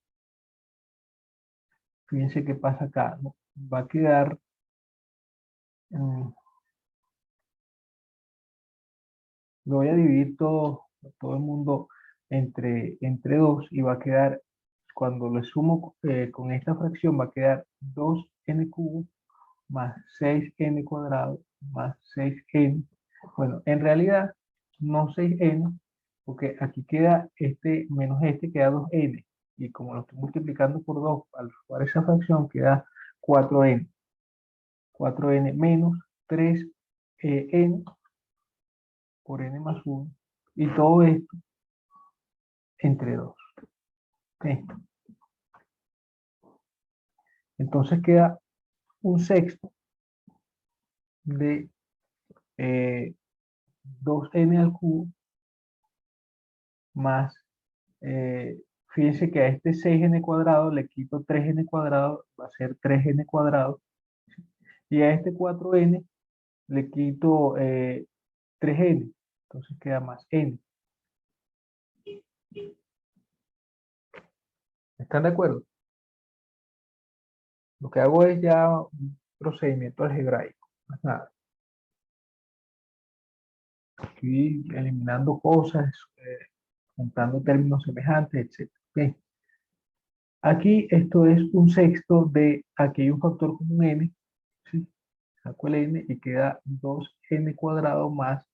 A: qué pasa acá, ¿no? Va a quedar, lo voy a dividir todo el mundo entre 2 y va a quedar, cuando lo sumo con esta fracción, va a quedar 2n cubo más 6n cuadrado más 6n. Bueno, en realidad no 6n, porque aquí queda este menos este, queda 2n. Y como lo estoy multiplicando por 2, al sumar esa fracción queda 4n. 4n menos 3n por n más 1. Y todo esto entre 2. ¿Okay? Entonces queda un sexto de 2n al cubo más, fíjense que a este 6n cuadrado le quito 3n cuadrado, va a ser 3n cuadrado. Y a este 4n le quito 3n, entonces queda más n. ¿Están de acuerdo? Lo que hago es ya un procedimiento algebraico, más nada. Estoy eliminando cosas, juntando términos semejantes, etc. ¿Okay? Aquí esto es un sexto de, aquí hay un factor común n, ¿sí? Saco el n y queda 2n cuadrado más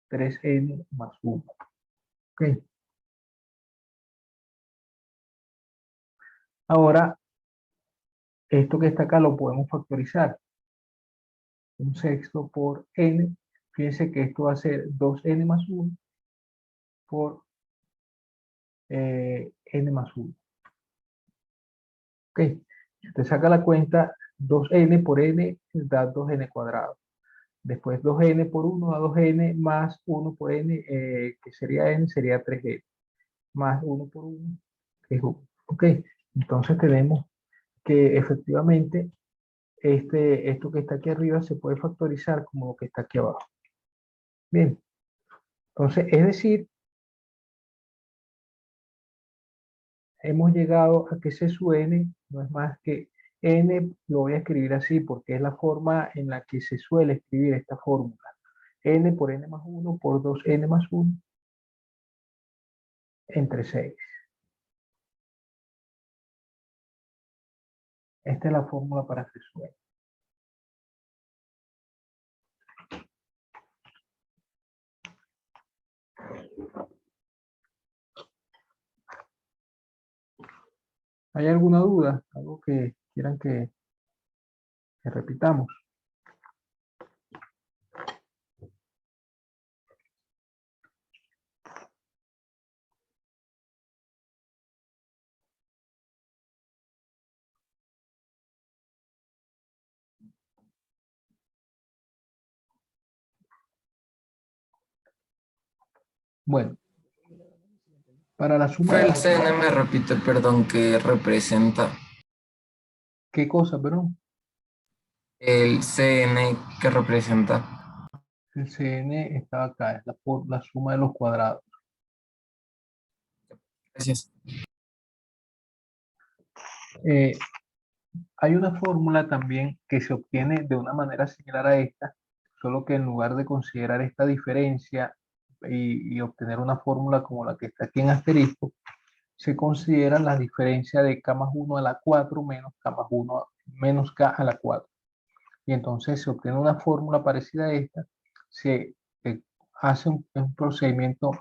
A: 3n más 1. ¿Okay? Ahora, esto que está acá lo podemos factorizar. Un sexto por n. Fíjense que esto va a ser 2n más 1 por n más 1. ¿Ok? Si usted saca la cuenta, 2n por n da 2n cuadrado. Después 2n por 1 da 2n más 1 por n, que sería n, sería 3n. más 1 por 1, que es 1. Ok, entonces tenemos que efectivamente esto que está aquí arriba se puede factorizar como lo que está aquí abajo. Bien, entonces es decir, hemos llegado a que C sub n no es más que n, lo voy a escribir así porque es la forma en la que se suele escribir esta fórmula. N por n más 1 por 2n más 1 entre 6. Esta es la fórmula para C sub n. ¿Hay alguna duda? ¿Algo que quieran que repitamos? Bueno, para la suma de
B: El
A: las...
B: CN me repite, perdón, que representa
A: ¿Qué cosa, perdón?
B: el CN que representa.
A: El Cn está acá, es la suma de los cuadrados.
B: Gracias.
A: Eh, Hay una fórmula también que se obtiene de una manera similar a esta, solo que en lugar de considerar esta diferencia y obtener una fórmula como la que está aquí en asterisco, se considera la diferencia de k más 1 a la 4 menos k más 1 menos k a la 4. Y entonces se obtiene una fórmula parecida a esta, se hace un procedimiento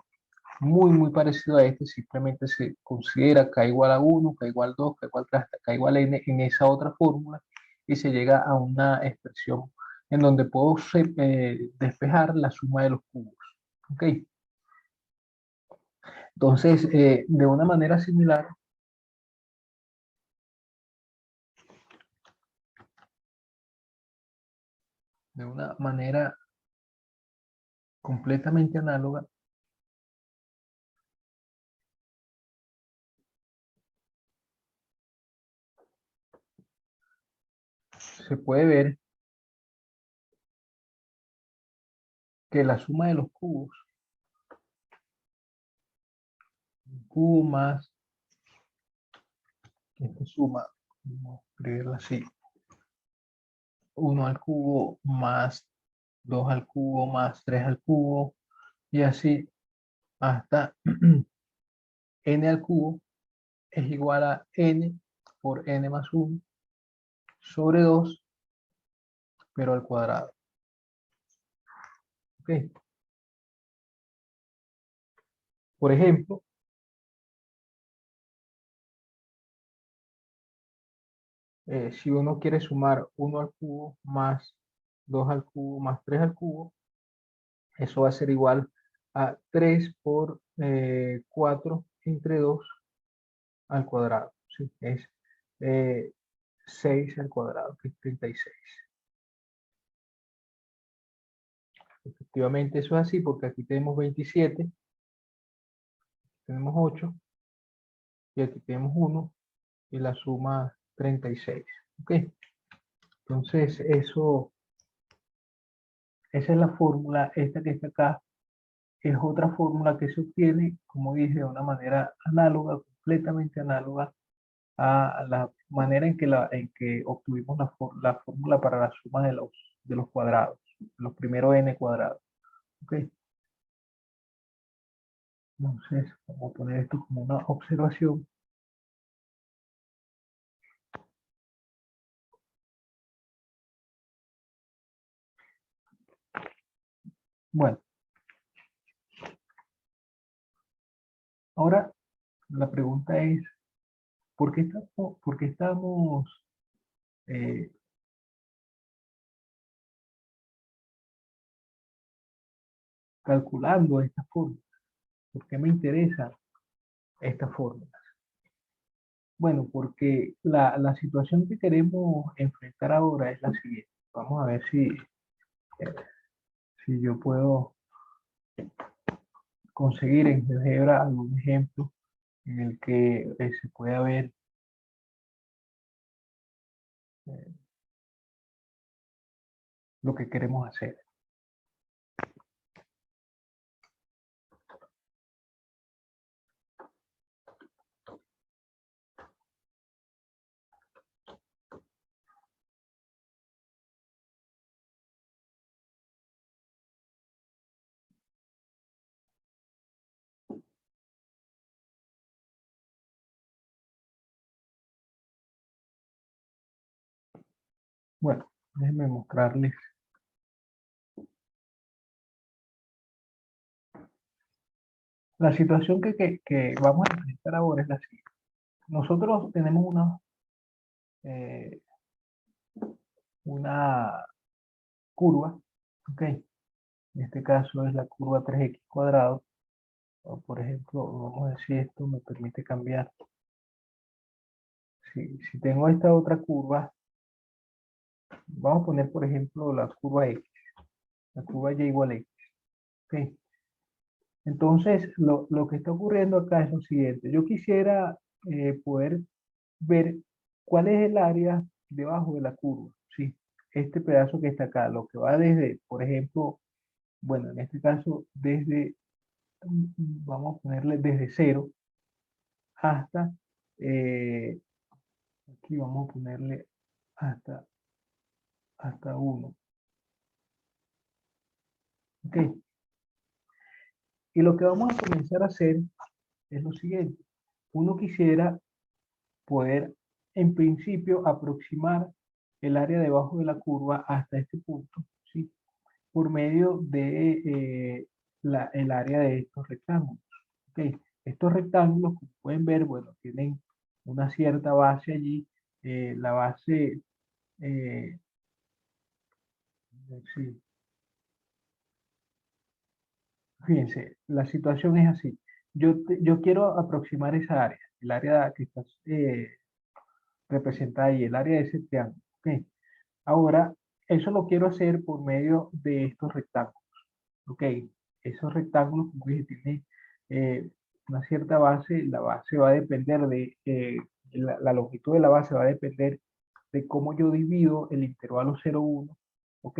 A: muy parecido a este, simplemente se considera k igual a 1, k igual a 2, k igual a 3, hasta k igual a n en esa otra fórmula y se llega a una expresión en donde puedo despejar la suma de los cubos. ¿Ok? Entonces, de una manera similar, de una manera completamente análoga, se puede ver que la suma de los cubos, un cubo más, esta suma, vamos a escribirla así, 1 al cubo más 2 al cubo más 3 al cubo y así hasta n al cubo es igual a n por n más 1 sobre 2, pero al cuadrado. ¿Ok? Por ejemplo, si uno quiere sumar 1 al cubo más 2 al cubo más 3 al cubo, eso va a ser igual a 3 por 4 entre 2 al cuadrado. ¿Sí? Es 6 al cuadrado, que es 36. Efectivamente eso es así porque aquí tenemos 27, tenemos 8 y aquí tenemos 1 y la suma 36. ¿Ok? Entonces esa es la fórmula, esta que está acá es otra fórmula que se obtiene, como dije, de una manera análoga, completamente análoga a la manera en que obtuvimos la fórmula para la suma de los cuadrados, los primeros n cuadrados. ¿Ok? Entonces, vamos a poner esto como una observación. Bueno, ahora la pregunta es, por qué estamos eh, calculando esta fórmula? ¿Por qué me interesa esta fórmula? Bueno, porque la situación que queremos enfrentar ahora es la siguiente. Vamos a ver si yo puedo conseguir en GeoGebra algún ejemplo en el que se pueda ver lo que queremos hacer. Bueno, déjenme mostrarles. La situación que vamos a enfrentar ahora es la siguiente. Nosotros tenemos una curva, ¿ok? En este caso es la curva 3x cuadrado. O por ejemplo, vamos a decir esto me permite cambiar. Si tengo esta otra curva, vamos a poner por ejemplo la curva x, la curva y igual a x. ¿Ok? Entonces, lo que está ocurriendo acá es lo siguiente. Yo quisiera poder ver cuál es el área debajo de la curva, ¿sí? Este pedazo que está acá, lo que va desde, por ejemplo, bueno, en este caso, desde, vamos a ponerle desde 0 hasta, aquí vamos a ponerle hasta 1. ¿Ok? Y lo que vamos a comenzar a hacer es lo siguiente. Uno quisiera poder, en principio, aproximar el área debajo de la curva hasta este punto, ¿sí? Por medio de el área de estos rectángulos. ¿Ok? Estos rectángulos, como pueden ver, bueno, tienen una cierta base allí. La base, sí, fíjense, la situación es así. Yo quiero aproximar esa área, el área que está representada ahí, el área de ese triángulo. ¿Ok? Ahora, eso lo quiero hacer por medio de estos rectángulos. ¿Ok? Esos rectángulos, como dije, tienen una cierta base. La base va a depender de, la longitud de la base va a depender de cómo yo divido el intervalo 0,1. ¿Ok?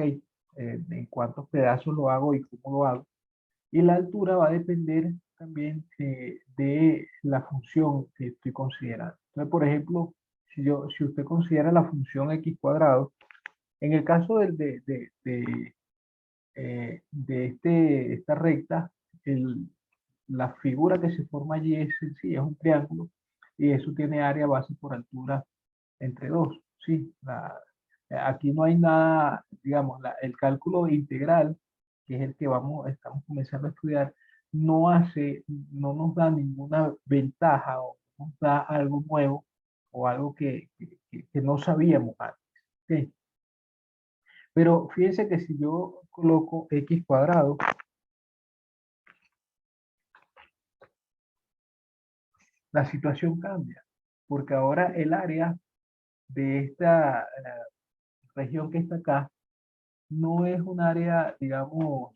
A: En cuántos pedazos lo hago y cómo lo hago. Y la altura va a depender también de la función que estoy considerando. Entonces, por ejemplo, si usted considera la función x cuadrado, en el caso de esta recta, la figura que se forma allí es sencilla, es un triángulo, y eso tiene área base por altura entre 2. ¿Sí? Aquí no hay nada, digamos, el cálculo integral, que es el que estamos comenzando a estudiar, no nos da ninguna ventaja o nos da algo nuevo o algo que no sabíamos antes. ¿Sí? Pero fíjense que si yo coloco x cuadrado, la situación cambia, porque ahora el área de esta región que está acá no es un área, digamos,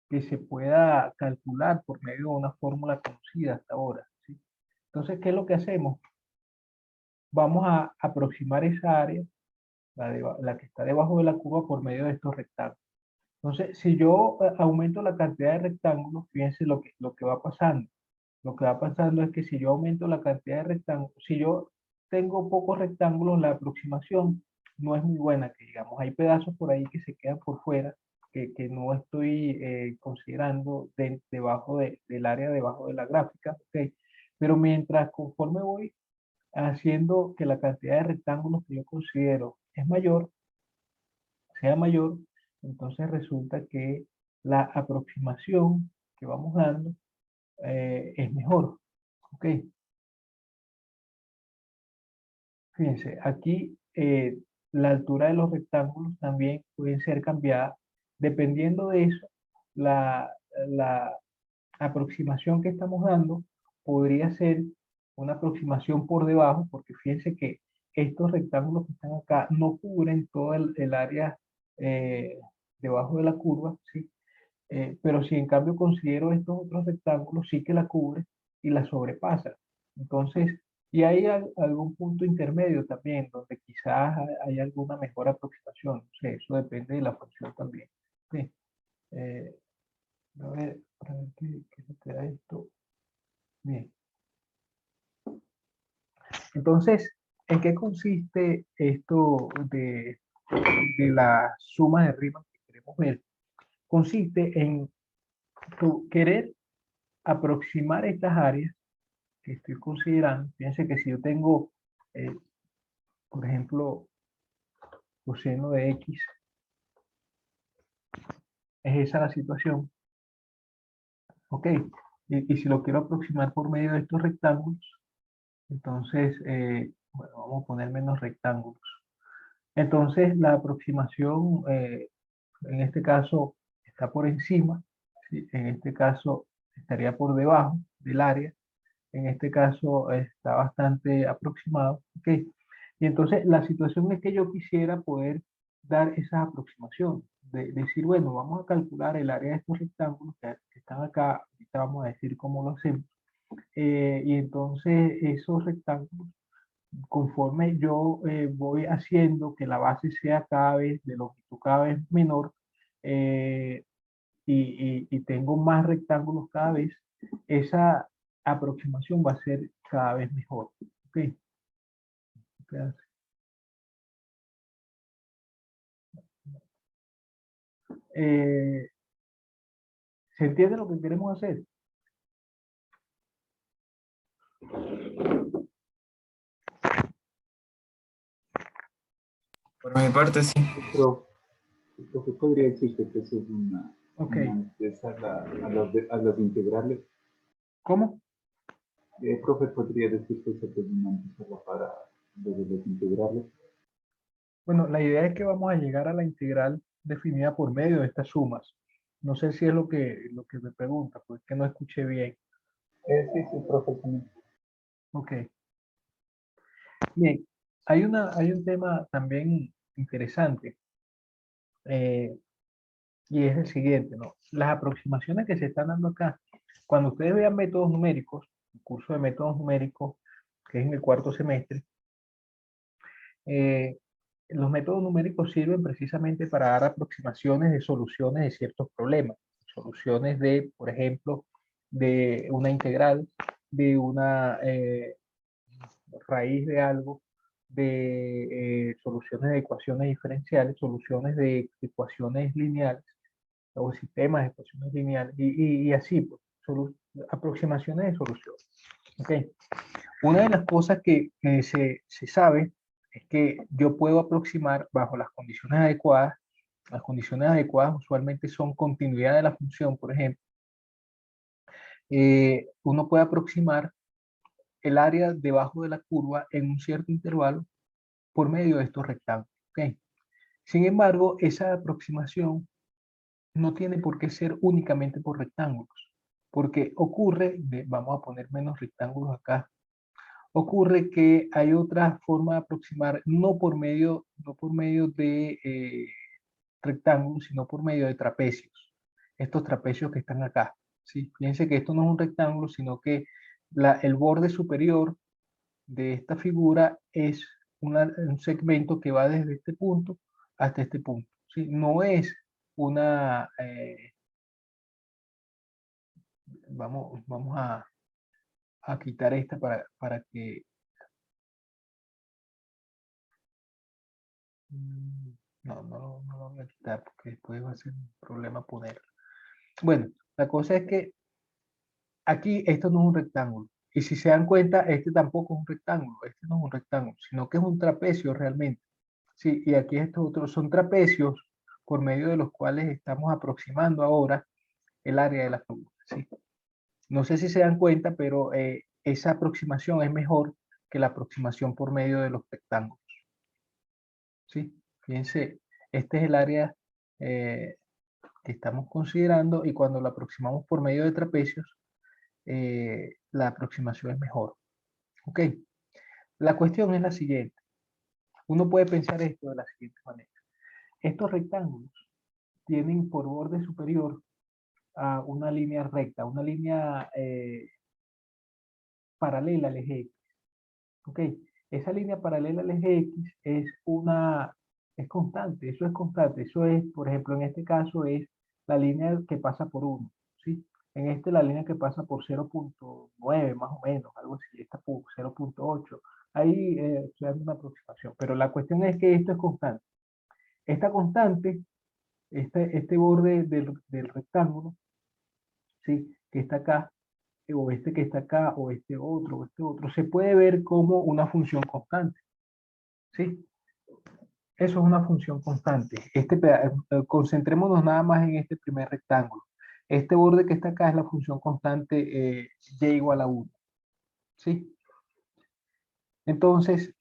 A: que se pueda calcular por medio de una fórmula conocida hasta ahora, ¿sí? Entonces, ¿qué es lo que hacemos? Vamos a aproximar esa área, la que está debajo de la curva, por medio de estos rectángulos. Entonces, si yo aumento la cantidad de rectángulos, fíjense lo que va pasando. Lo que va pasando es que si yo aumento la cantidad de rectángulos, si yo tengo pocos rectángulos, la aproximación no es muy buena, que digamos, hay pedazos por ahí que se quedan por fuera, que no estoy considerando debajo del área debajo de la gráfica, ¿ok? Pero mientras conforme voy haciendo que la cantidad de rectángulos que yo considero es mayor, sea mayor, entonces resulta que la aproximación que vamos dando es mejor. ¿Ok? Fíjense, aquí la altura de los rectángulos también pueden ser cambiadas. Dependiendo de eso, la aproximación que estamos dando podría ser una aproximación por debajo, porque fíjense que estos rectángulos que están acá no cubren todo el área eh, debajo de la curva, ¿sí? Pero si en cambio considero estos otros rectángulos, sí que la cubre y la sobrepasa. Entonces, y hay algún punto intermedio también, donde quizás hay alguna mejor aproximación. No sé, eso depende de la función también. Sí. Eh, a ver qué se queda esto. Bien. Entonces, ¿en qué consiste esto de la suma de rimas que queremos ver? Consiste en querer aproximar estas áreas que estoy considerando. Fíjense que si yo tengo, eh, por ejemplo, coseno de x, es esa la situación, ¿ok? Y si lo quiero aproximar por medio de estos rectángulos, entonces, bueno, vamos a poner menos rectángulos. Entonces, la aproximación, en este caso, está por encima, ¿sí? En este caso, estaría por debajo del área. En este caso, está bastante aproximado, ¿ok? Y entonces, la situación es que yo quisiera poder dar esa aproximación, de decir, bueno, vamos a calcular el área de estos rectángulos que están acá, ahorita vamos a decir cómo lo hacemos. Y entonces, esos rectángulos, conforme yo voy haciendo que la base sea cada vez de longitud cada vez menor eh, y tengo más rectángulos cada vez, esa aproximación va a ser cada vez mejor. ¿Ok? Eh, ¿Se entiende lo que queremos hacer?
B: Por mi parte, sí.
D: Pero, profe, podría decirte que eso es
A: Ok.
D: una antesala a los integrales.
A: ¿Cómo?
D: Profe, podría decir que eso es una antesala para los integrales.
A: Bueno, la idea es que vamos a llegar a la integral definida por medio de estas sumas. No sé si es lo que me pregunta, porque es que no escuché bien.
D: Sí, sí, profe, también.
A: Ok. Bien, hay un tema también interesante y es el siguiente, ¿no? Las aproximaciones que se están dando acá, cuando ustedes vean métodos numéricos, el curso de métodos numéricos, que es en el cuarto semestre, eh, los métodos numéricos sirven precisamente para dar aproximaciones de soluciones de ciertos problemas, soluciones de, por ejemplo, de una integral, de una raíz de algo, de soluciones de ecuaciones diferenciales, soluciones de ecuaciones lineales o sistemas de ecuaciones lineales y así, pues, aproximaciones de soluciones. Okay. Una de las cosas que se sabe es que yo puedo aproximar bajo las condiciones adecuadas. Las condiciones adecuadas usualmente son continuidad de la función, por ejemplo. Uno puede aproximar el área debajo de la curva en un cierto intervalo por medio de estos rectángulos. ¿Okay? Sin embargo, esa aproximación no tiene por qué ser únicamente por rectángulos, porque ocurre, vamos a poner menos rectángulos acá, ocurre que hay otra forma de aproximar, no por medio de rectángulos, sino por medio de trapecios. Estos trapecios que están acá. ¿Sí? Fíjense que esto no es un rectángulo, sino que el borde superior de esta figura es un segmento que va desde este punto hasta este punto. ¿Sí? No es una... vamos a quitar esta para que... No lo voy a quitar porque después va a ser un problema ponerlo. Bueno, la cosa es que aquí esto no es un rectángulo. Y si se dan cuenta, este tampoco es un rectángulo. Este no es un rectángulo, sino que es un trapecio realmente. Sí, y aquí estos otros son trapecios por medio de los cuales estamos aproximando ahora el área de la figura. ¿Sí? No sé si se dan cuenta, pero esa aproximación es mejor que la aproximación por medio de los rectángulos. ¿Sí? Fíjense, este es el área que estamos considerando y cuando la aproximamos por medio de trapecios, la aproximación es mejor. ¿Ok? La cuestión es la siguiente. Uno puede pensar esto de la siguiente manera. Estos rectángulos tienen por borde superior a una línea recta, una línea paralela al eje X. ¿Ok? Esa línea paralela al eje X es constante, eso es constante. Eso es, por ejemplo, en este caso es la línea que pasa por 1, ¿sí? En este la línea que pasa por 0.9 más o menos, algo así, esta por 0.8. Ahí estoy dando una aproximación, pero la cuestión es que esto es constante. Esta constante, este borde del rectángulo, ¿sí? Que está acá, o este que está acá, o este otro, se puede ver como una función constante, ¿sí? Eso es una función constante. Concentrémonos nada más en este primer rectángulo. Este borde que está acá es la función constante y igual a 1, ¿sí? Entonces,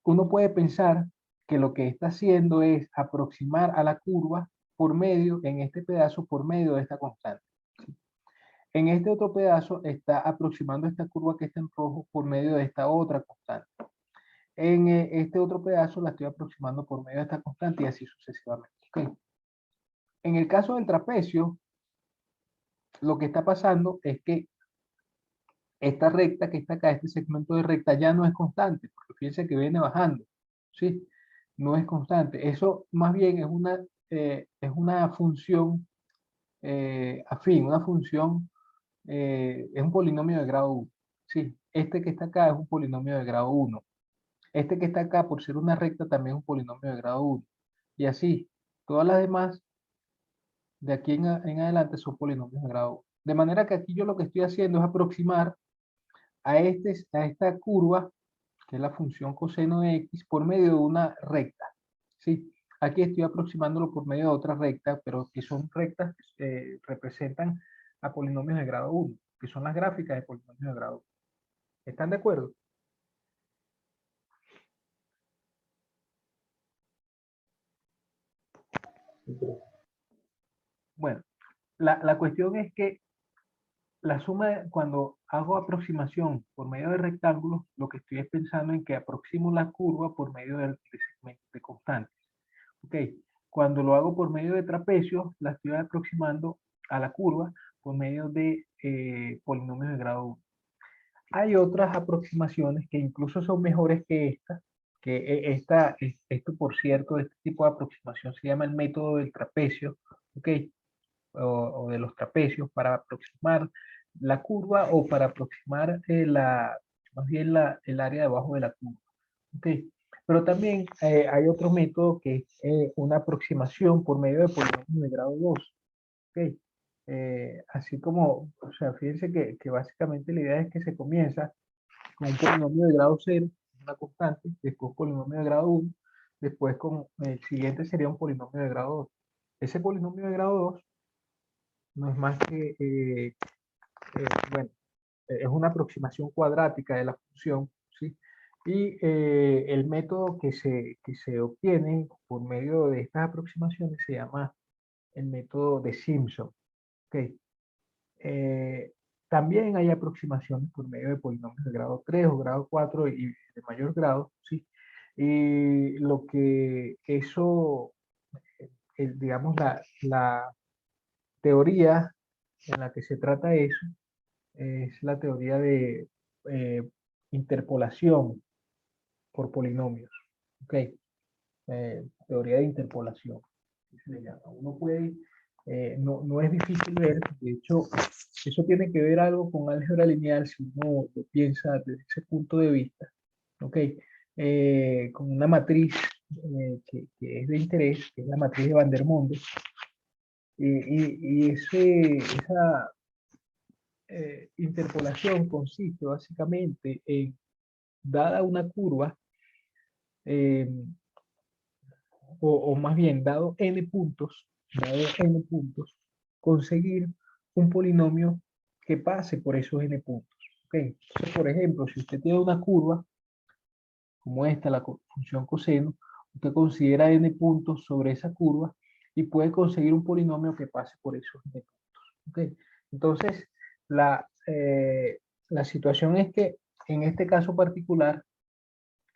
A: uno puede pensar que lo que está haciendo es aproximar a la curva por medio, en este pedazo, por medio de esta constante. En este otro pedazo está aproximando esta curva que está en rojo por medio de esta otra constante. En este otro pedazo la estoy aproximando por medio de esta constante y así sucesivamente. ¿Okay? En el caso del trapecio, lo que está pasando es que esta recta que está acá, este segmento de recta ya no es constante, porque fíjense que viene bajando, ¿sí? No es constante. Eso más bien es una función afín, una función, es un polinomio de grado 1, ¿sí? Este que está acá es un polinomio de grado 1. Este que está acá, por ser una recta, también es un polinomio de grado 1. Y así, todas las demás, de aquí en adelante, son polinomios de grado 1. De manera que aquí yo lo que estoy haciendo es aproximar a esta curva, que es la función coseno de x, por medio de una recta. ¿Sí? Aquí estoy aproximándolo por medio de otra recta, pero que son rectas que representan a polinomios de grado 1, que son las gráficas de polinomios de grado 1. ¿Están de acuerdo? Bueno, la cuestión es que la suma, cuando hago aproximación por medio de rectángulos, lo que estoy es pensando en que aproximo la curva por medio de segmentos de constantes. ¿Ok? Cuando lo hago por medio de trapecios, la estoy aproximando a la curva por medio de polinomios de grado 1. Hay otras aproximaciones que incluso son mejores que esta, esto por cierto, este tipo de aproximación se llama el método del trapecio, ¿ok? O de los trapecios para aproximar la curva o para aproximar más bien el área debajo de la curva. ¿Okay? Pero también hay otro método que es una aproximación por medio de polinomios de grado 2. ¿Okay? Así como, o sea, fíjense que básicamente la idea es que se comienza con un polinomio de grado 0, una constante, después un polinomio de grado 1, después con el siguiente sería un polinomio de grado 2. Ese polinomio de grado 2 no es más que, bueno, es una aproximación cuadrática de la función, ¿sí? Y el método que se obtiene por medio de estas aproximaciones se llama el método de Simpson. ¿Okay? También hay aproximaciones por medio de polinomios de grado 3 o grado 4 y de mayor grado, ¿sí? Y lo que eso, digamos, la teoría en la que se trata eso es la teoría de interpolación por polinomios. ¿Ok? Teoría de interpolación. Se le llama. Uno puede, no es difícil ver, de hecho, eso tiene que ver algo con álgebra lineal si uno lo piensa desde ese punto de vista. ¿Ok? Con una matriz que es de interés, que es la matriz de Van der Monde. Y esa interpolación consiste básicamente en, dada una curva, eh, o más bien, dado n puntos, conseguir un polinomio que pase por esos n puntos. ¿Okay? Entonces, por ejemplo, si usted tiene una curva, como esta, la función coseno, usted considera n puntos sobre esa curva y puede conseguir un polinomio que pase por esos n puntos. ¿Okay? Entonces, la situación es que en este caso particular,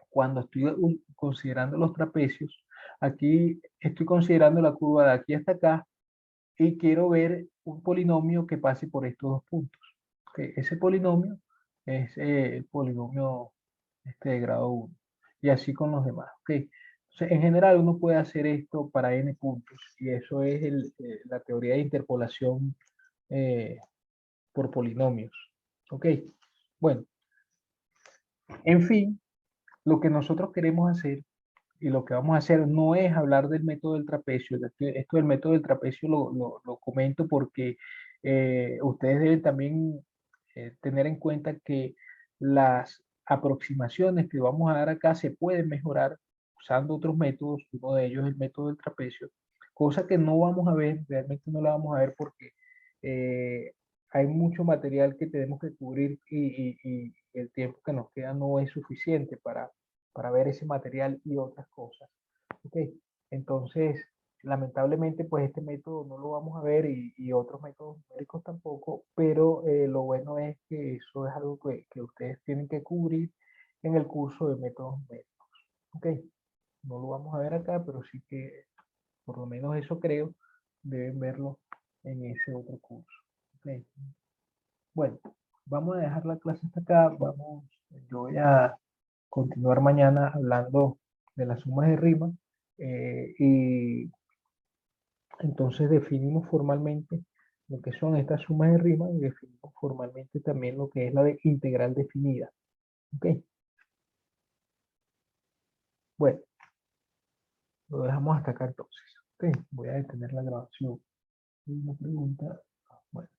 A: cuando estoy considerando los trapecios, aquí estoy considerando la curva de aquí hasta acá y quiero ver un polinomio que pase por estos dos puntos. ¿Ok? Ese polinomio es el polinomio de grado 1. Y así con los demás. ¿Ok? Entonces, en general uno puede hacer esto para n puntos. Y eso es la teoría de interpolación por polinomios. ¿Ok? Bueno, en fin, lo que nosotros queremos hacer y lo que vamos a hacer no es hablar del método del trapecio. Esto del método del trapecio lo comento porque ustedes deben también tener en cuenta que las aproximaciones que vamos a dar acá se pueden mejorar usando otros métodos. Uno de ellos es el método del trapecio, cosa que no vamos a ver, realmente no la vamos a ver porque eh, hay mucho material que tenemos que cubrir y el tiempo que nos queda no es suficiente para ver ese material y otras cosas. ¿Ok? Entonces, lamentablemente, pues este método no lo vamos a ver y otros métodos numéricos tampoco, pero lo bueno es que eso es algo que ustedes tienen que cubrir en el curso de métodos numéricos. ¿Ok? No lo vamos a ver acá, pero sí que, por lo menos eso creo, deben verlo en ese otro curso. ¿Ok? Bueno, vamos a dejar la clase hasta acá. Yo voy a continuar mañana hablando de las sumas de rima y entonces definimos formalmente lo que son estas sumas de rima y definimos formalmente también lo que es la integral definida. ¿Ok? Bueno, lo dejamos hasta acá entonces. ¿Ok? Voy a detener la grabación. Una pregunta. Bueno.